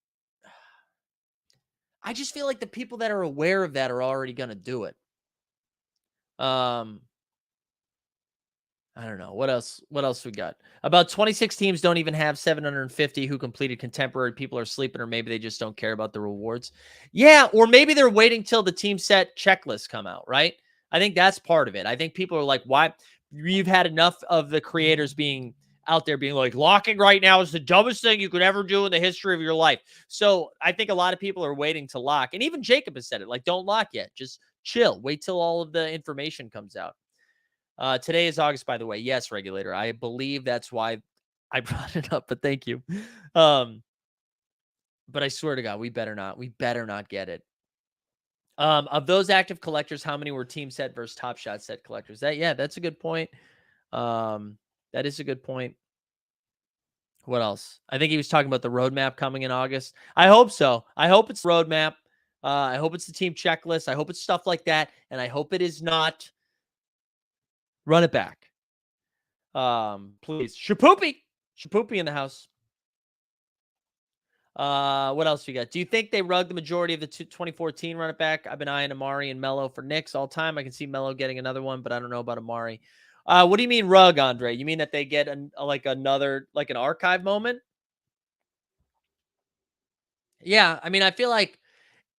I just feel like the people that are aware of that are already going to do it. I don't know. What else we got? About 26 teams don't even have 750 who completed contemporary. People are sleeping, or maybe they just don't care about the rewards. Yeah, or maybe they're waiting till the team set checklists come out, right? I think that's part of it. I think people are like, why? You've had enough of the creators being out there being like, locking right now is the dumbest thing you could ever do in the history of your life. So I think a lot of people are waiting to lock. And even Jacob has said it, like, don't lock yet. Just chill. Wait till all of the information comes out. Today is August, by the way. Yes, regulator. I believe that's why I brought it up, but thank you. But I swear to God, we better not get it. Of those active collectors, how many were team set versus top shot set collectors? That's a good point. That is a good point. What else? I think he was talking about the roadmap coming in August. I hope so. I hope it's roadmap. I hope it's the team checklist. I hope it's stuff like that. And I hope it is not run it back. Please. Shapoopy in the house. What else you got? Do you think they rug the majority of the 2014 run it back? I've been eyeing Amari and Melo for Knicks all time. I can see Melo getting another one, but I don't know about Amari. What do you mean rug, Andre? You mean that they get another an archive moment? Yeah, I mean, I feel like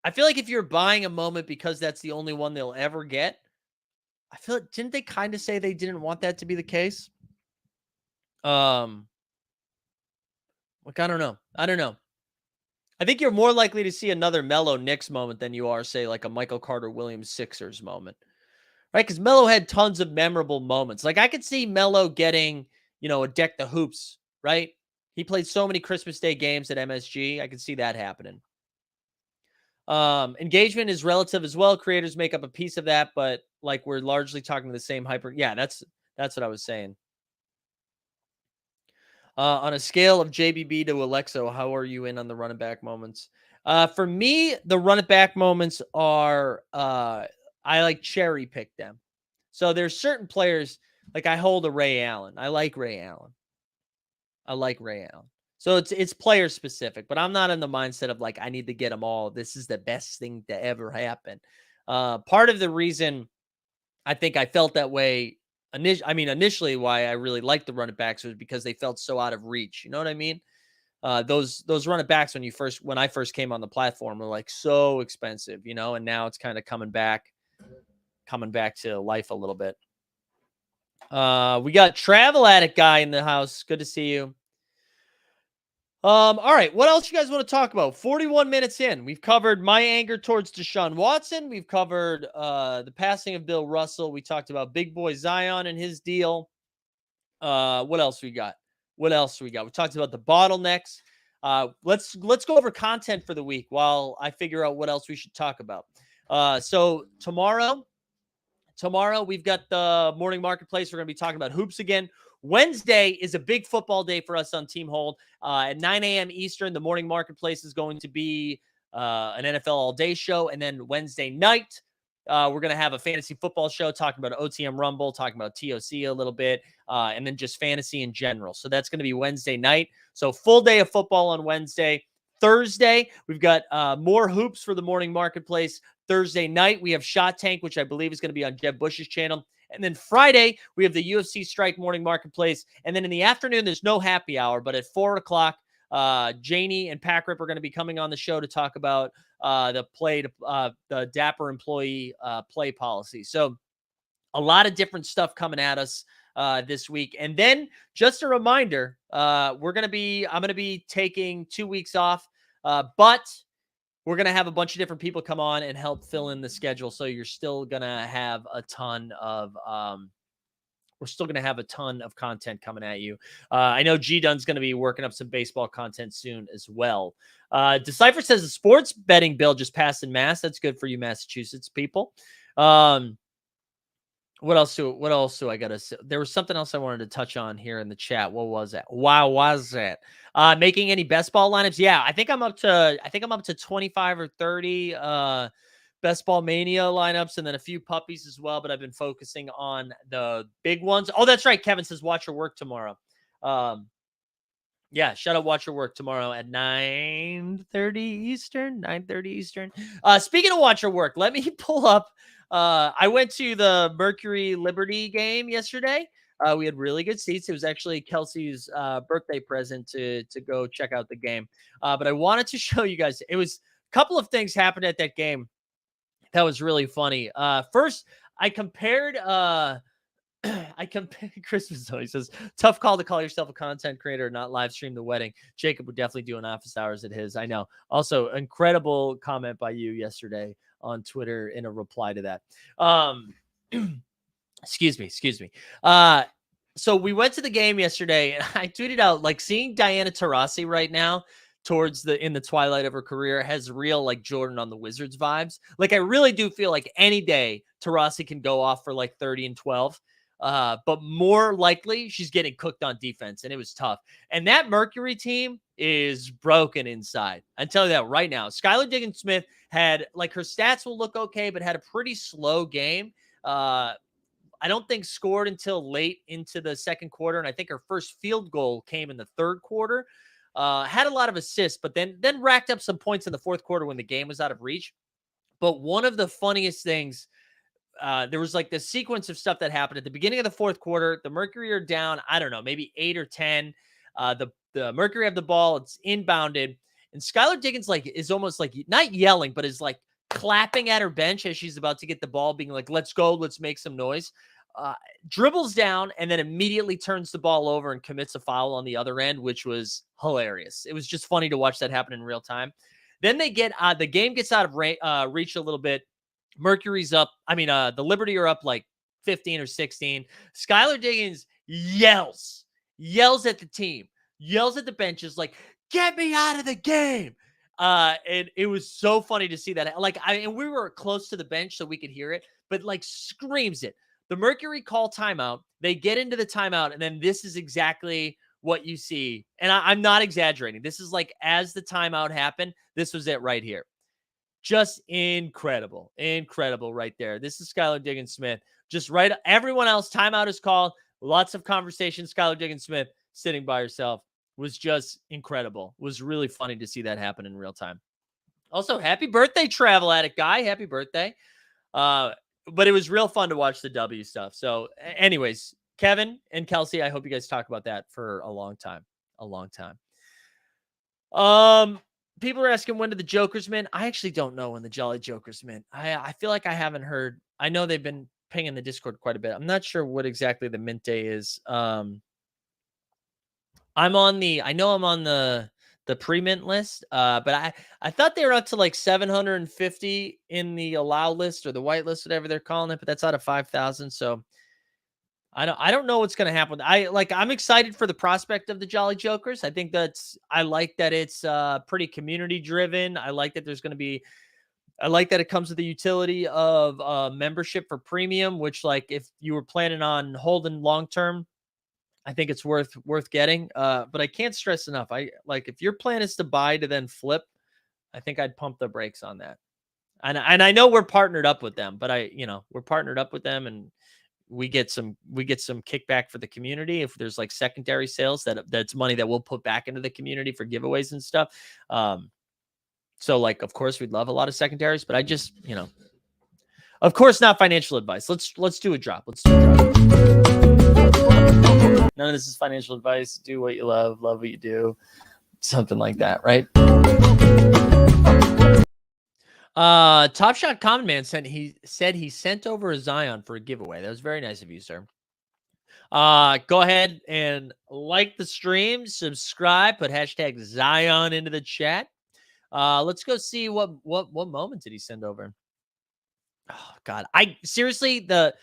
if you're buying a moment because that's the only one they'll ever get, I feel like didn't they kind of say they didn't want that to be the case? Like I don't know. I think you're more likely to see another Melo Knicks moment than you are, say, like a Michael Carter Williams Sixers moment, right? Because Melo had tons of memorable moments. Like I could see Melo getting, a deck the hoops, right? He played so many Christmas Day games at MSG. I could see that happening. Engagement is relative as well. Creators make up a piece of that, but like we're largely talking the same hyper. Yeah, that's what I was saying. On a scale of JBB to Alexo, how are you in on the run it back moments? For me, the run it back moments are I like cherry pick them. So there's certain players like I hold a Ray Allen. I like Ray Allen. So it's player specific, but I'm not in the mindset of like I need to get them all. This is the best thing to ever happen. Part of the reason I think I felt that way initially why I really liked the run it backs was because they felt so out of reach. You know what I mean? Those run it backs when I first came on the platform were like so expensive, and now it's kind of coming back to life a little bit. We got Travel Addict guy in the house. Good to see you. All right. What else you guys want to talk about? 41 minutes in. We've covered my anger towards Deshaun Watson. We've covered the passing of Bill Russell. We talked about Big Boy Zion and his deal. What else we got? We talked about the bottlenecks. Let's go over content for the week while I figure out what else we should talk about. So tomorrow we've got the morning marketplace. We're going to be talking about hoops again. Wednesday is a big football day for us on Team Hold. At 9 a.m. Eastern, the morning marketplace is going to be an NFL all day show. And then Wednesday night, we're going to have a fantasy football show talking about OTM Rumble, talking about TOC a little bit, and then just fantasy in general. So that's going to be Wednesday night. So full day of football on Wednesday. Thursday, we've got more hoops for the morning marketplace. Thursday night, we have Shot Tank, which I believe is going to be on Jeb Bush's channel. And then Friday, we have the UFC Strike morning marketplace. And then in the afternoon, there's no happy hour, but at 4 o'clock, Janie and Pack Rip are going to be coming on the show to talk about the Dapper employee play policy. So a lot of different stuff coming at us this week. And then just a reminder, I'm going to be taking 2 weeks off, but we're going to have a bunch of different people come on and help fill in the schedule. So you're still going to have a ton of, content coming at you. I know G Dun's going to be working up some baseball content soon as well. Decipher says the sports betting bill just passed in Mass. That's good for you, Massachusetts people. What else do I got to say? There was something else I wanted to touch on here in the chat. What was that? Wow, was that? Making any best ball lineups? Yeah, I think I'm up to 25 or 30 best ball mania lineups, and then a few puppies as well. But I've been focusing on the big ones. Oh, that's right. Kevin says watch your work tomorrow. Yeah, shut up, watch your work tomorrow at 9:30 Eastern. 9:30 Eastern. Speaking of watch your work, let me pull up. I went to the Mercury Liberty game yesterday. We had really good seats. It was actually Kelsey's birthday present to go check out the game. But I wanted to show you guys. It was a couple of things happened at that game that was really funny. First, I compared. Christmas though. He says, tough call to call yourself a content creator, not live stream the wedding. Jacob would definitely do an office hours at his. I know. Also, incredible comment by you yesterday on Twitter in a reply to that. Excuse me. So we went to the game yesterday and I tweeted out like seeing Diana Taurasi right now in the twilight of her career has real like Jordan on the Wizards vibes. Like I really do feel like any day Taurasi can go off for like 30 and 12. But more likely she's getting cooked on defense, and it was tough. And that Mercury team is broken inside. I tell you that right now. Skylar Diggins-Smith had like her stats will look okay, but had a pretty slow game. I don't think scored until late into the second quarter, and I think her first field goal came in the third quarter. Had a lot of assists, but then racked up some points in the fourth quarter when the game was out of reach. But one of the funniest things, there was like this sequence of stuff that happened at the beginning of the fourth quarter. The Mercury are down, I don't know, maybe 8 or 10. The Mercury have the ball, it's inbounded, and Skylar Diggins like is almost like not yelling, but is like clapping at her bench as she's about to get the ball, being like, let's go, let's make some noise. Dribbles down and then immediately turns the ball over and commits a foul on the other end, which was hilarious. It was just funny to watch that happen in real time. Then they get the game gets out of reach a little bit. Mercury's up. The Liberty are up like 15 or 16. Skylar Diggins yells at the team, yells at the benches, like, get me out of the game. And it was so funny to see that. And we were close to the bench so we could hear it, but like screams it. The Mercury call timeout. They get into the timeout, and then this is exactly what you see. And I'm not exaggerating. This is like as the timeout happened, this was it right here. Just incredible. Incredible right there. This is Skylar Diggins-Smith. Just right. Everyone else, timeout is called. Lots of conversation. Skylar Diggins-Smith sitting by herself was just incredible. It was really funny to see that happen in real time. Also, happy birthday, Travel Addict Guy. Happy birthday. But it was real fun to watch the W stuff. So anyways, Kevin and Kelsey, I hope you guys talk about that for a long time. A long time. People are asking, when did the Jokers mint? I actually don't know when the Jolly Jokers mint. I feel like I haven't heard. I know they've been pinging the Discord quite a bit. I'm not sure what exactly the mint day is. I'm on the pre-mint list, but I thought they were up to like 750 in the allow list or the white list, whatever they're calling it, but that's out of 5,000. So I don't know what's going to happen. I'm excited for the prospect of the Jolly Jokers. I like that it's pretty community driven. I like that it comes with the utility of membership for premium, which like if you were planning on holding long-term, I think it's worth getting. But I can't stress enough. If your plan is to buy to then flip, I think I'd pump the brakes on that. And I know we're partnered up with them, but we're partnered up with them, and we get some kickback for the community if there's like secondary sales that's money that we'll put back into the community for giveaways and stuff. So like, of course, we'd love a lot of secondaries, but I just, of course, not financial advice. Let's do a drop. None of this is financial advice. Do what you love what you do. Something like that, right? Top Shot Common Man said he sent over a Zion for a giveaway. That was very nice of you, sir. Go ahead and like the stream, subscribe, put hashtag Zion into the chat. Let's go see what moment did he send over? Oh God, seriously, the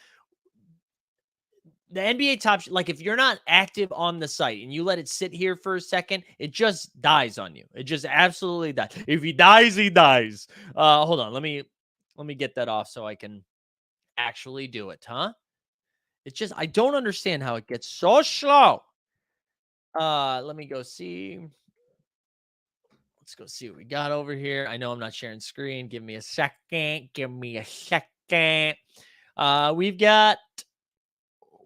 NBA Top, like if you're not active on the site and you let it sit here for a second, it just dies on you. It just absolutely dies. If he dies, he dies. Hold on, let me get that off so I can actually do it, huh? It's just I don't understand how it gets so slow. Let me go see. Let's go see what we got over here. I know I'm not sharing screen. Give me a second. We've got.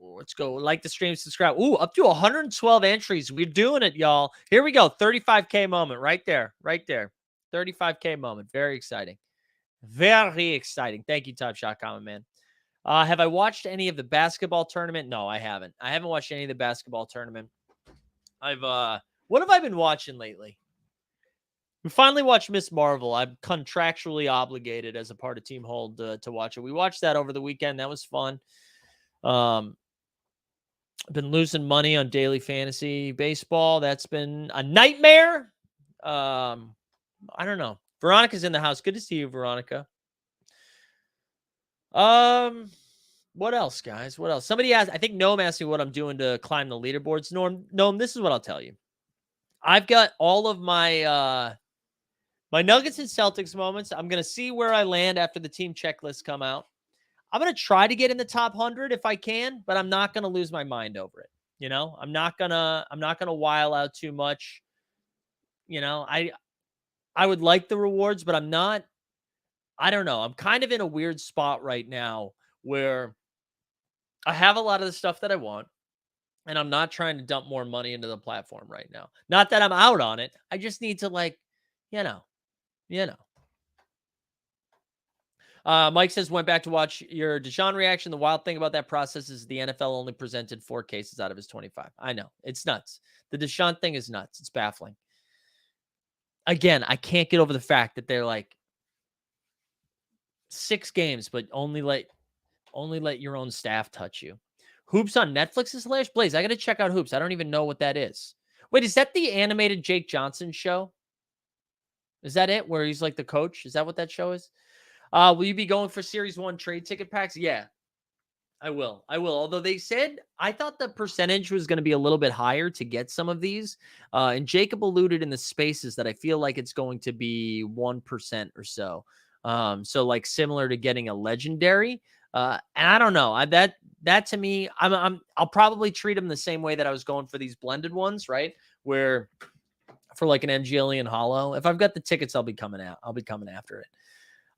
Let's go like the stream, subscribe. Ooh, up to 112 entries. We're doing it, y'all. Here we go. 35K moment right there. 35K moment. Very exciting. Very exciting. Thank you, Top Shot Common Man. Have I watched any of the basketball tournament? No, I haven't. I haven't watched any of the basketball tournament. What have I been watching lately? We finally watched Miss Marvel. I'm contractually obligated as a part of Team Hold to watch it. We watched that over the weekend. That was fun. I've been losing money on daily fantasy baseball. That's been a nightmare. I don't know. Veronica's in the house. Good to see you, Veronica. What else, guys? What else? Somebody asked, I think Noam asked me what I'm doing to climb the leaderboards. Noam, this is what I'll tell you. I've got all of my my Nuggets and Celtics moments. I'm going to see where I land after the team checklists come out. I'm going to try to get in the top 100 if I can, but I'm not going to lose my mind over it. I'm not going to while out too much. I would like the rewards, but I don't know. I'm kind of in a weird spot right now where I have a lot of the stuff that I want, and I'm not trying to dump more money into the platform right now. Not that I'm out on it. I just need to you know, you know. Mike says, went back to watch your Deshaun reaction. The wild thing about that process is the NFL only presented 4 cases out of his 25. I know. It's nuts. The Deshaun thing is nuts. It's baffling. Again, I can't get over the fact that they're like 6 games, but only let your own staff touch you. Hoops on Netflix is hilarious. Blaze, I got to check out Hoops. I don't even know what that is. Wait, is that the animated Jake Johnson show? Is that it? Where he's like the coach? Is that what that show is? Will you be going for Series 1 trade ticket packs? Yeah, I will. Although they said, I thought the percentage was going to be a little bit higher to get some of these. And Jacob alluded in the spaces that I feel like it's going to be 1% or so. So like similar to getting a legendary. And I don't know. That to me, I'll probably treat them the same way that I was going for these blended ones, right? Where for like an MGLE and Hollow, if I've got the tickets, I'll be coming out. I'll be coming after it.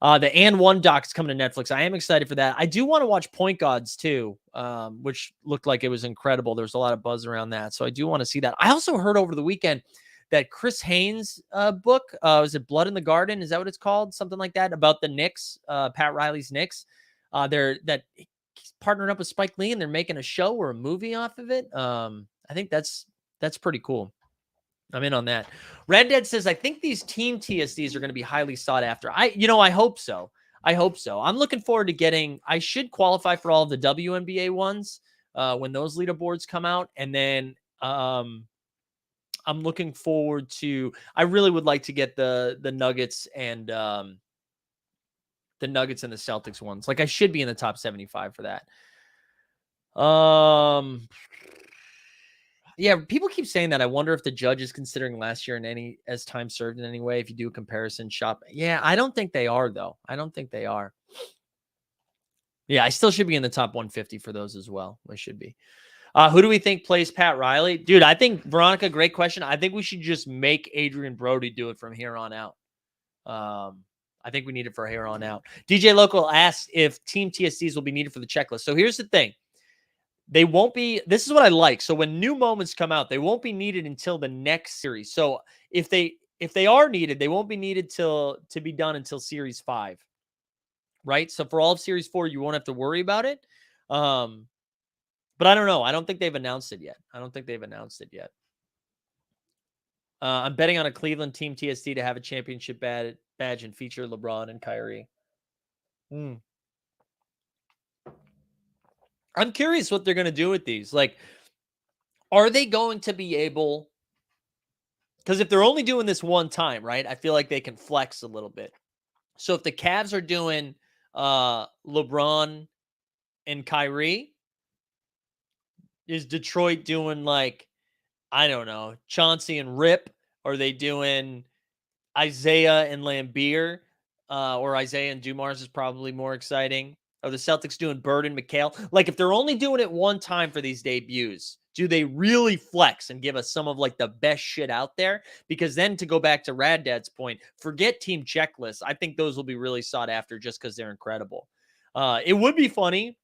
The And One doc's coming to Netflix. I am excited for that. I do want to watch Point Gods too, which looked like it was incredible. There's a lot of buzz around that. So I do want to see that. I also heard over the weekend that Chris Haynes' book, was it Blood in the Garden? Is that what it's called? Something like that, about the Knicks, Pat Riley's Knicks. He's partnered up with Spike Lee and they're making a show or a movie off of it. I think that's pretty cool. I'm in on that. Red Dead says, I think these team TSDs are going to be highly sought after. I hope so. I'm looking forward to I should qualify for all of the WNBA ones when those leaderboards come out. And then I'm looking forward to, I really would like to get the Nuggets and the Celtics ones. Like I should be in the top 75 for that. Yeah, people keep saying that. I wonder if the judge is considering last year as time served in any way. If you do a comparison shop. Yeah, I don't think they are though. I don't think they are. Yeah, I still should be in the top 150 for those as well. I should be. Who do we think plays Pat Riley? Dude, I think, Veronica, great question. I think we should just make Adrian Brody do it from here on out. I think we need it for here on out. DJ Local asked if team TSDs will be needed for the checklist. So here's the thing. They won't be, this is what I like. So when new moments come out, they won't be needed until the next series. So if they are needed, they won't be needed to be done until series 5. Right? So for all of series 4, you won't have to worry about it. But I don't know. I don't think they've announced it yet. I'm betting on a Cleveland team TSD to have a championship badge and feature LeBron and Kyrie. I'm curious what they're going to do with these. Like, are they going to be able, because if they're only doing this one time, right, I feel like they can flex a little bit. So if the Cavs are doing LeBron and Kyrie, is Detroit doing like, I don't know, Chauncey and Rip? Are they doing Isaiah and Lambeer? Or Isaiah and Dumars is probably more exciting. Are the Celtics doing Bird and McHale? Like, if they're only doing it one time for these debuts, do they really flex and give us some of like the best shit out there? Because then, to go back to Rad Dad's point, forget team checklists. I think those will be really sought after just because they're incredible. It would be funny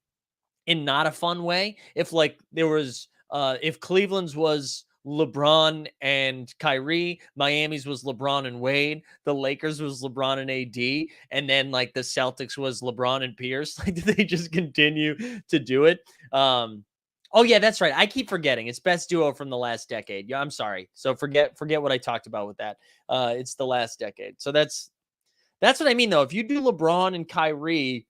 in not a fun way if like there was, if Cleveland's was LeBron and Kyrie, Miami's was LeBron and Wade, the Lakers was LeBron and AD, and then like the Celtics was LeBron and Pierce. Like, did they just continue to do it? Oh yeah, that's right. I keep forgetting. It's best duo from the last decade. Yeah, I'm sorry. So forget what I talked about with that. It's the last decade. So that's what I mean though. If you do LeBron and Kyrie,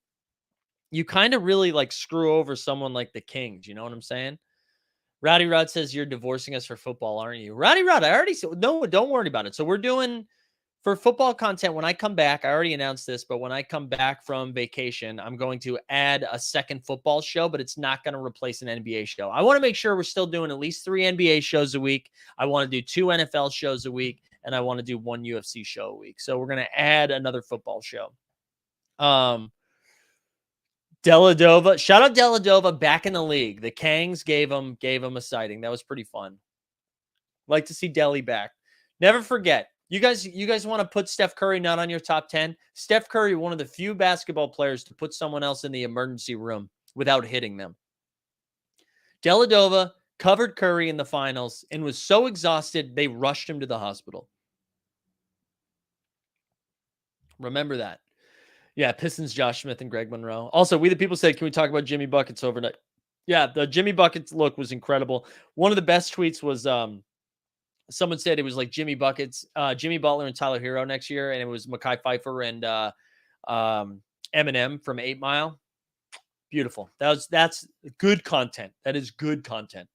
you kind of really like screw over someone like the Kings. You know what I'm saying? Rowdy Rod says, you're divorcing us for football, aren't you? Rowdy Rod, I already said, no, don't worry about it. So we're doing, for football content, when I come back, I already announced this, but when I come back from vacation, I'm going to add a second football show, but it's not going to replace an NBA show. I want to make sure we're still doing at least 3 NBA shows a week. I want to do 2 NFL shows a week, and I want to do 1 UFC show a week. So we're going to add another football show. Deladova, shout out Deladova, back in the league. The Kangs gave him a sighting. That was pretty fun. Like to see Delly back. Never forget. You guys want to put Steph Curry not on your top 10? Steph Curry, one of the few basketball players to put someone else in the emergency room without hitting them. Deladova covered Curry in the finals and was so exhausted they rushed him to the hospital. Remember that. Yeah, Pistons, Josh Smith, and Greg Monroe. Also, We the People said, can we talk about Jimmy Buckets overnight? Yeah, the Jimmy Buckets look was incredible. One of the best tweets was someone said it was like Jimmy Buckets, Jimmy Butler and Tyler Hero next year, and it was Mekhi Phifer and Eminem from 8 Mile. Beautiful. That's good content. That is good content.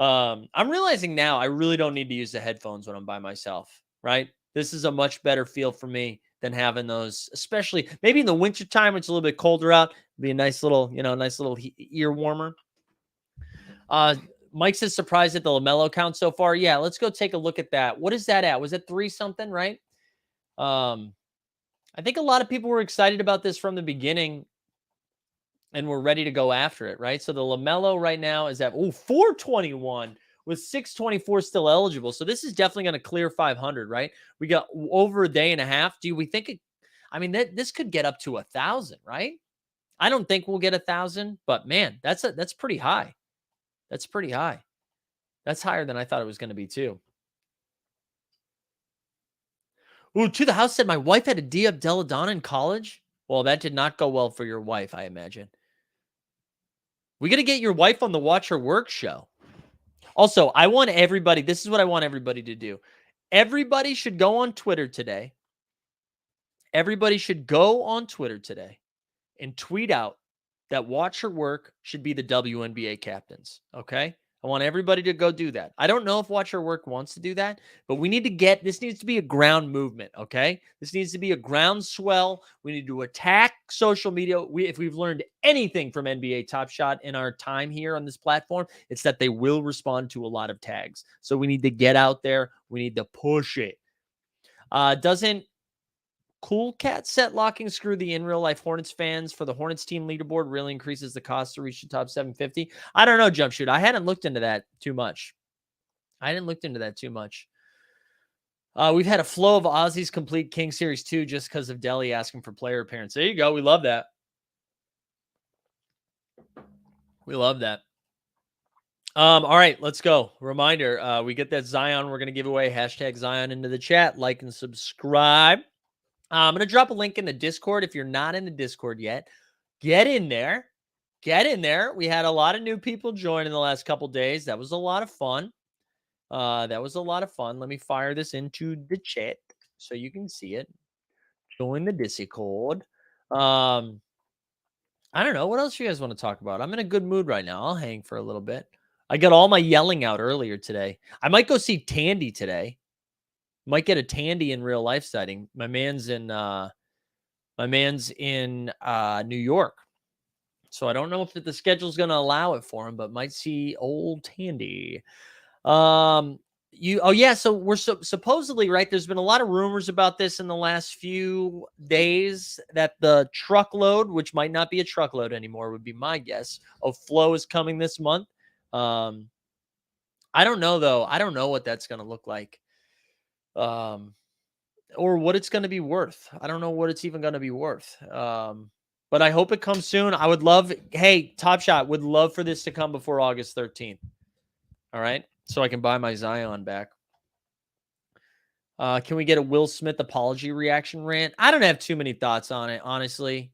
I'm realizing now I really don't need to use the headphones when I'm by myself, right? This is a much better feel for me than having those, especially maybe in the wintertime when it's a little bit colder out. It'd be a nice little, ear warmer. Mike says surprised at the LaMelo count so far. Yeah, let's go take a look at that. What is that at? Was it 3 something, right? I think a lot of people were excited about this from the beginning and we're ready to go after it, right? So the LaMelo right now is at 421 with 624 still eligible. So this is definitely going to clear 500, right? We got over a day and a half. Do we think this could get up to 1,000, right? I don't think we'll get 1,000, but man, that's pretty high. That's pretty high. That's higher than I thought it was going to be too. Ooh, To the House said my wife had a D up Deladonna in college. Well, that did not go well for your wife, I imagine. We got to get your wife on the Watch Her Work show. Also, I want everybody, this is what I want everybody to do. Everybody should go on Twitter today. Everybody should go on Twitter today and tweet out that Watch Her Work should be the WNBA captains. Okay? I want everybody to go do that. I don't know if Watch Her Work wants to do that, but we need to this needs to be a ground movement, okay? This needs to be a groundswell. We need to attack social media. If we've learned anything from NBA Top Shot in our time here on this platform, it's that they will respond to a lot of tags. So we need to get out there. We need to push it. Doesn't Cool Cat set locking screw the in real life Hornets fans for the Hornets team leaderboard really increases the cost to reach the top 750? I don't know, Jump Shoot. I hadn't looked into that too much. We've had a flow of Aussies complete King Series 2 just because of Delhi asking for player appearance. There you go. We love that. All right, let's go. Reminder, we get that Zion. We're going to give away hashtag Zion into the chat. Like and subscribe. I'm going to drop a link in the Discord. If you're not in the Discord yet, get in there. We had a lot of new people join in the last couple days. That was a lot of fun. Let me fire this into the chat so you can see it. Join the Discord. I don't know. What else you guys want to talk about? I'm in a good mood right now. I'll hang for a little bit. I got all my yelling out earlier today. I might go see Tandy today. Might get a Tandy in real life sighting. My man's in New York. So I don't know if the schedule's going to allow it for him, but might see old Tandy. So we're supposedly, right, there's been a lot of rumors about this in the last few days that the truckload, which might not be a truckload anymore, would be my guess, of Flow is coming this month. I don't know, though. I don't know what that's going to look like. Or what it's going to be worth. I don't know what it's even going to be worth. But I hope it comes soon. I would love, hey, Top Shot, would love for this to come before August 13th. All right. So I can buy my Zion back. Can we get a Will Smith apology reaction rant? I don't have too many thoughts on it, honestly.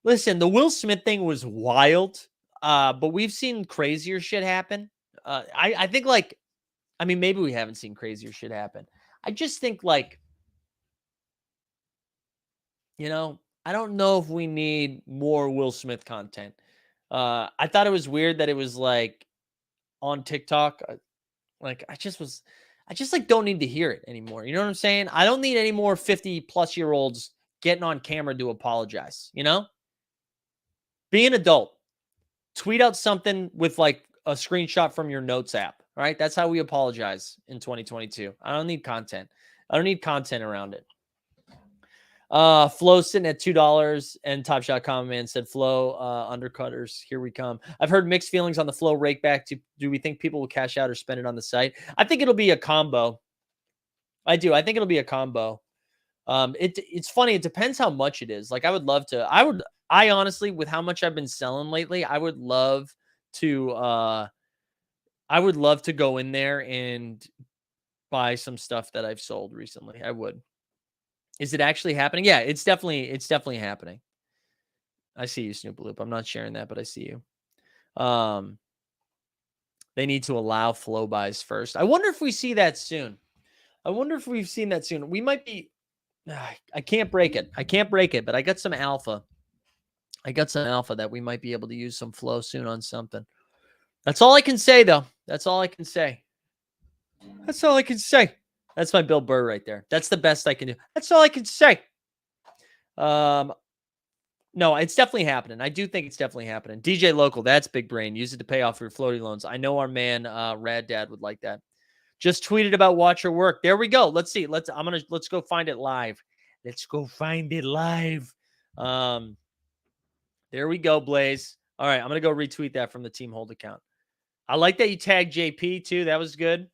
Listen, the Will Smith thing was wild. But we've seen crazier shit happen. I think maybe we haven't seen crazier shit happen. I just think I don't know if we need more Will Smith content. I thought it was weird that it was on TikTok. I just like don't need to hear it anymore. You know what I'm saying? I don't need any more 50-plus-year-olds getting on camera to apologize, you know? Be an adult. Tweet out something with like a screenshot from your notes app. All right. That's how we apologize in 2022. I don't need content. I don't need content around it. Flo sitting at $2 and Top Shot Common Man said, Flo, undercutters, here we come. I've heard mixed feelings on the Flo rake back. Do we think people will cash out or spend it on the site? I think it'll be a combo. I do. I think it'll be a combo. It's funny. It depends how much it is. Like I would love to, I honestly, with how much I've been selling lately, I would love to go in there and buy some stuff that I've sold recently. I would. Is it actually happening? Yeah, it's definitely happening. I see you, Snoop Loop. I'm not sharing that, but I see you. They need to allow flow buys first. I wonder if we see that soon. I wonder if we've seen that soon. We might be. I can't break it. But I got some alpha. That we might be able to use some flow soon on something. That's all I can say, though. That's all I can say. That's my Bill Burr right there. That's the best I can do. That's all I can say. No, it's definitely happening. I do think it's definitely happening. DJ Local, that's big brain. Use it to pay off your floating loans. I know our man Rad Dad would like that. Just tweeted about watch your work. There we go. Let's see. Let's go find it live. There we go, Blaze. All right, I'm gonna go retweet that from the Team Hold account. I like that you tagged JP too. That was good.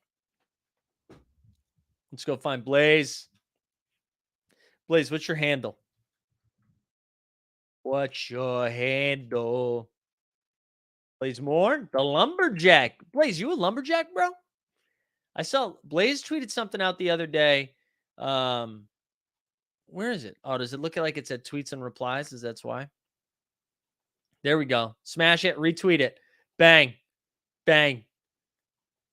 Let's go find Blaze. Blaze, what's your handle? What's your handle? Blaze Moore, the lumberjack. Blaze, you a lumberjack, bro? I saw Blaze tweeted something out the other day. Where is it? Oh, does it look like it's at tweets and replies? That's why. There we go. Smash it, retweet it. Bang. Bang.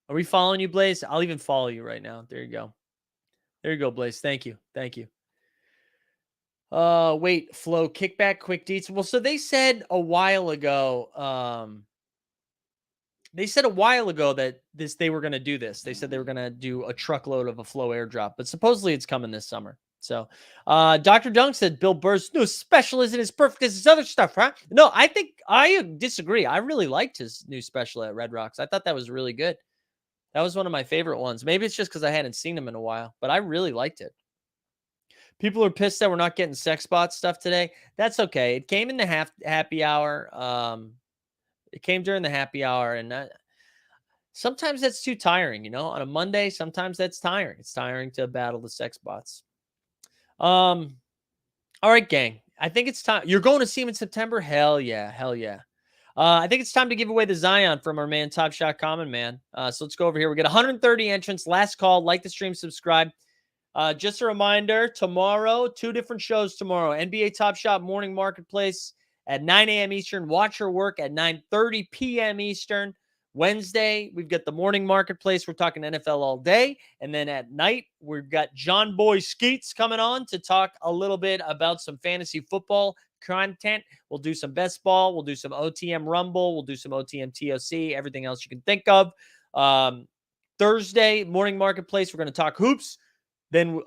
Are we following you, Blaze? I'll even follow you right now. There you go. There you go, Blaze. Thank you. Wait, Flo, kickback, quick deets. Well, so they said a while ago, that they were going to do this. They said they were going to do a truckload of a Flow airdrop, but supposedly it's coming this summer. So, Dr. Dunk said Bill Burr's new special isn't as perfect as his other stuff, huh? No, I think I disagree. I really liked his new special at Red Rocks. I thought that was really good. That was one of my favorite ones. Maybe it's just because I hadn't seen him in a while, but I really liked it. People are pissed that we're not getting sex bot stuff today. That's okay. It came in the happy hour. It came during the happy hour, and sometimes that's too tiring, on a Monday. Sometimes that's tiring. It's tiring to battle the sex bots. All right, gang. I think it's time. You're going to see him in September? Hell yeah. I think it's time to give away the Zion from our man, Top Shot Common Man. So let's go over here. We got 130 entrants. Last call. Like the stream, subscribe. Just a reminder, tomorrow, 2 different shows tomorrow. NBA Top Shot Morning Marketplace at 9 a.m. Eastern. Watch Your Work at 9:30 p.m. Eastern. Wednesday, we've got the Morning Marketplace. We're talking NFL all day. And then at night, we've got John Boy Skeets coming on to talk a little bit about some fantasy football content. We'll do some best ball. We'll do some OTM Rumble. We'll do some OTM TOC, everything else you can think of. Thursday, Morning Marketplace, we're going to talk hoops. Then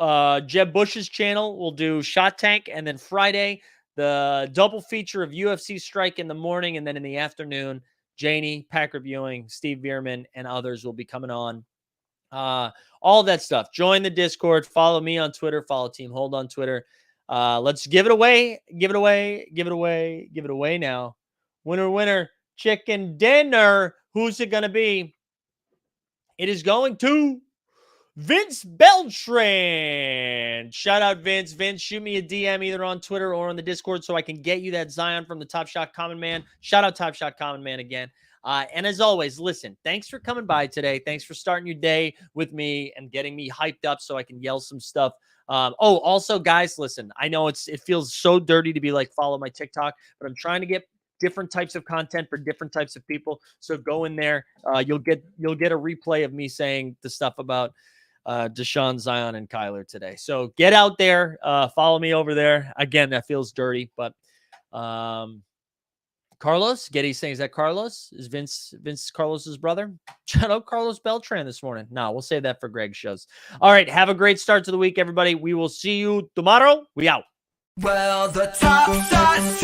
Jeb Bush's channel will do Shot Tank. And then Friday, the double feature of UFC Strike in the morning. And then in the afternoon, Janie, Pack Reviewing, Steve Veerman, and others will be coming on. All that stuff. Join the Discord. Follow me on Twitter. Follow Team Hold on Twitter. Let's give it away. Give it away now. Winner, chicken dinner. Who's it going to be? It is going to Vince Beltran. Shout out, Vince. Vince, shoot me a DM either on Twitter or on the Discord so I can get you that Zion from the Top Shot Common Man. Shout out Top Shot Common Man again. And as always, listen, thanks for coming by today. Thanks for starting your day with me and getting me hyped up so I can yell some stuff. Also, guys, listen, I know it feels so dirty to be like, follow my TikTok, but I'm trying to get different types of content for different types of people. So go in there. You'll get a replay of me saying the stuff about Deshaun, Zion, and Kyler today. So get out there, follow me over there. Again, that feels dirty, but Carlos, Getty's saying, is that Carlos? Is Vince Carlos's brother? Shout out Carlos Beltran this morning. No, we'll save that for Greg's shows. All right, have a great start to the week, everybody. We will see you tomorrow. We out. Well, the top starts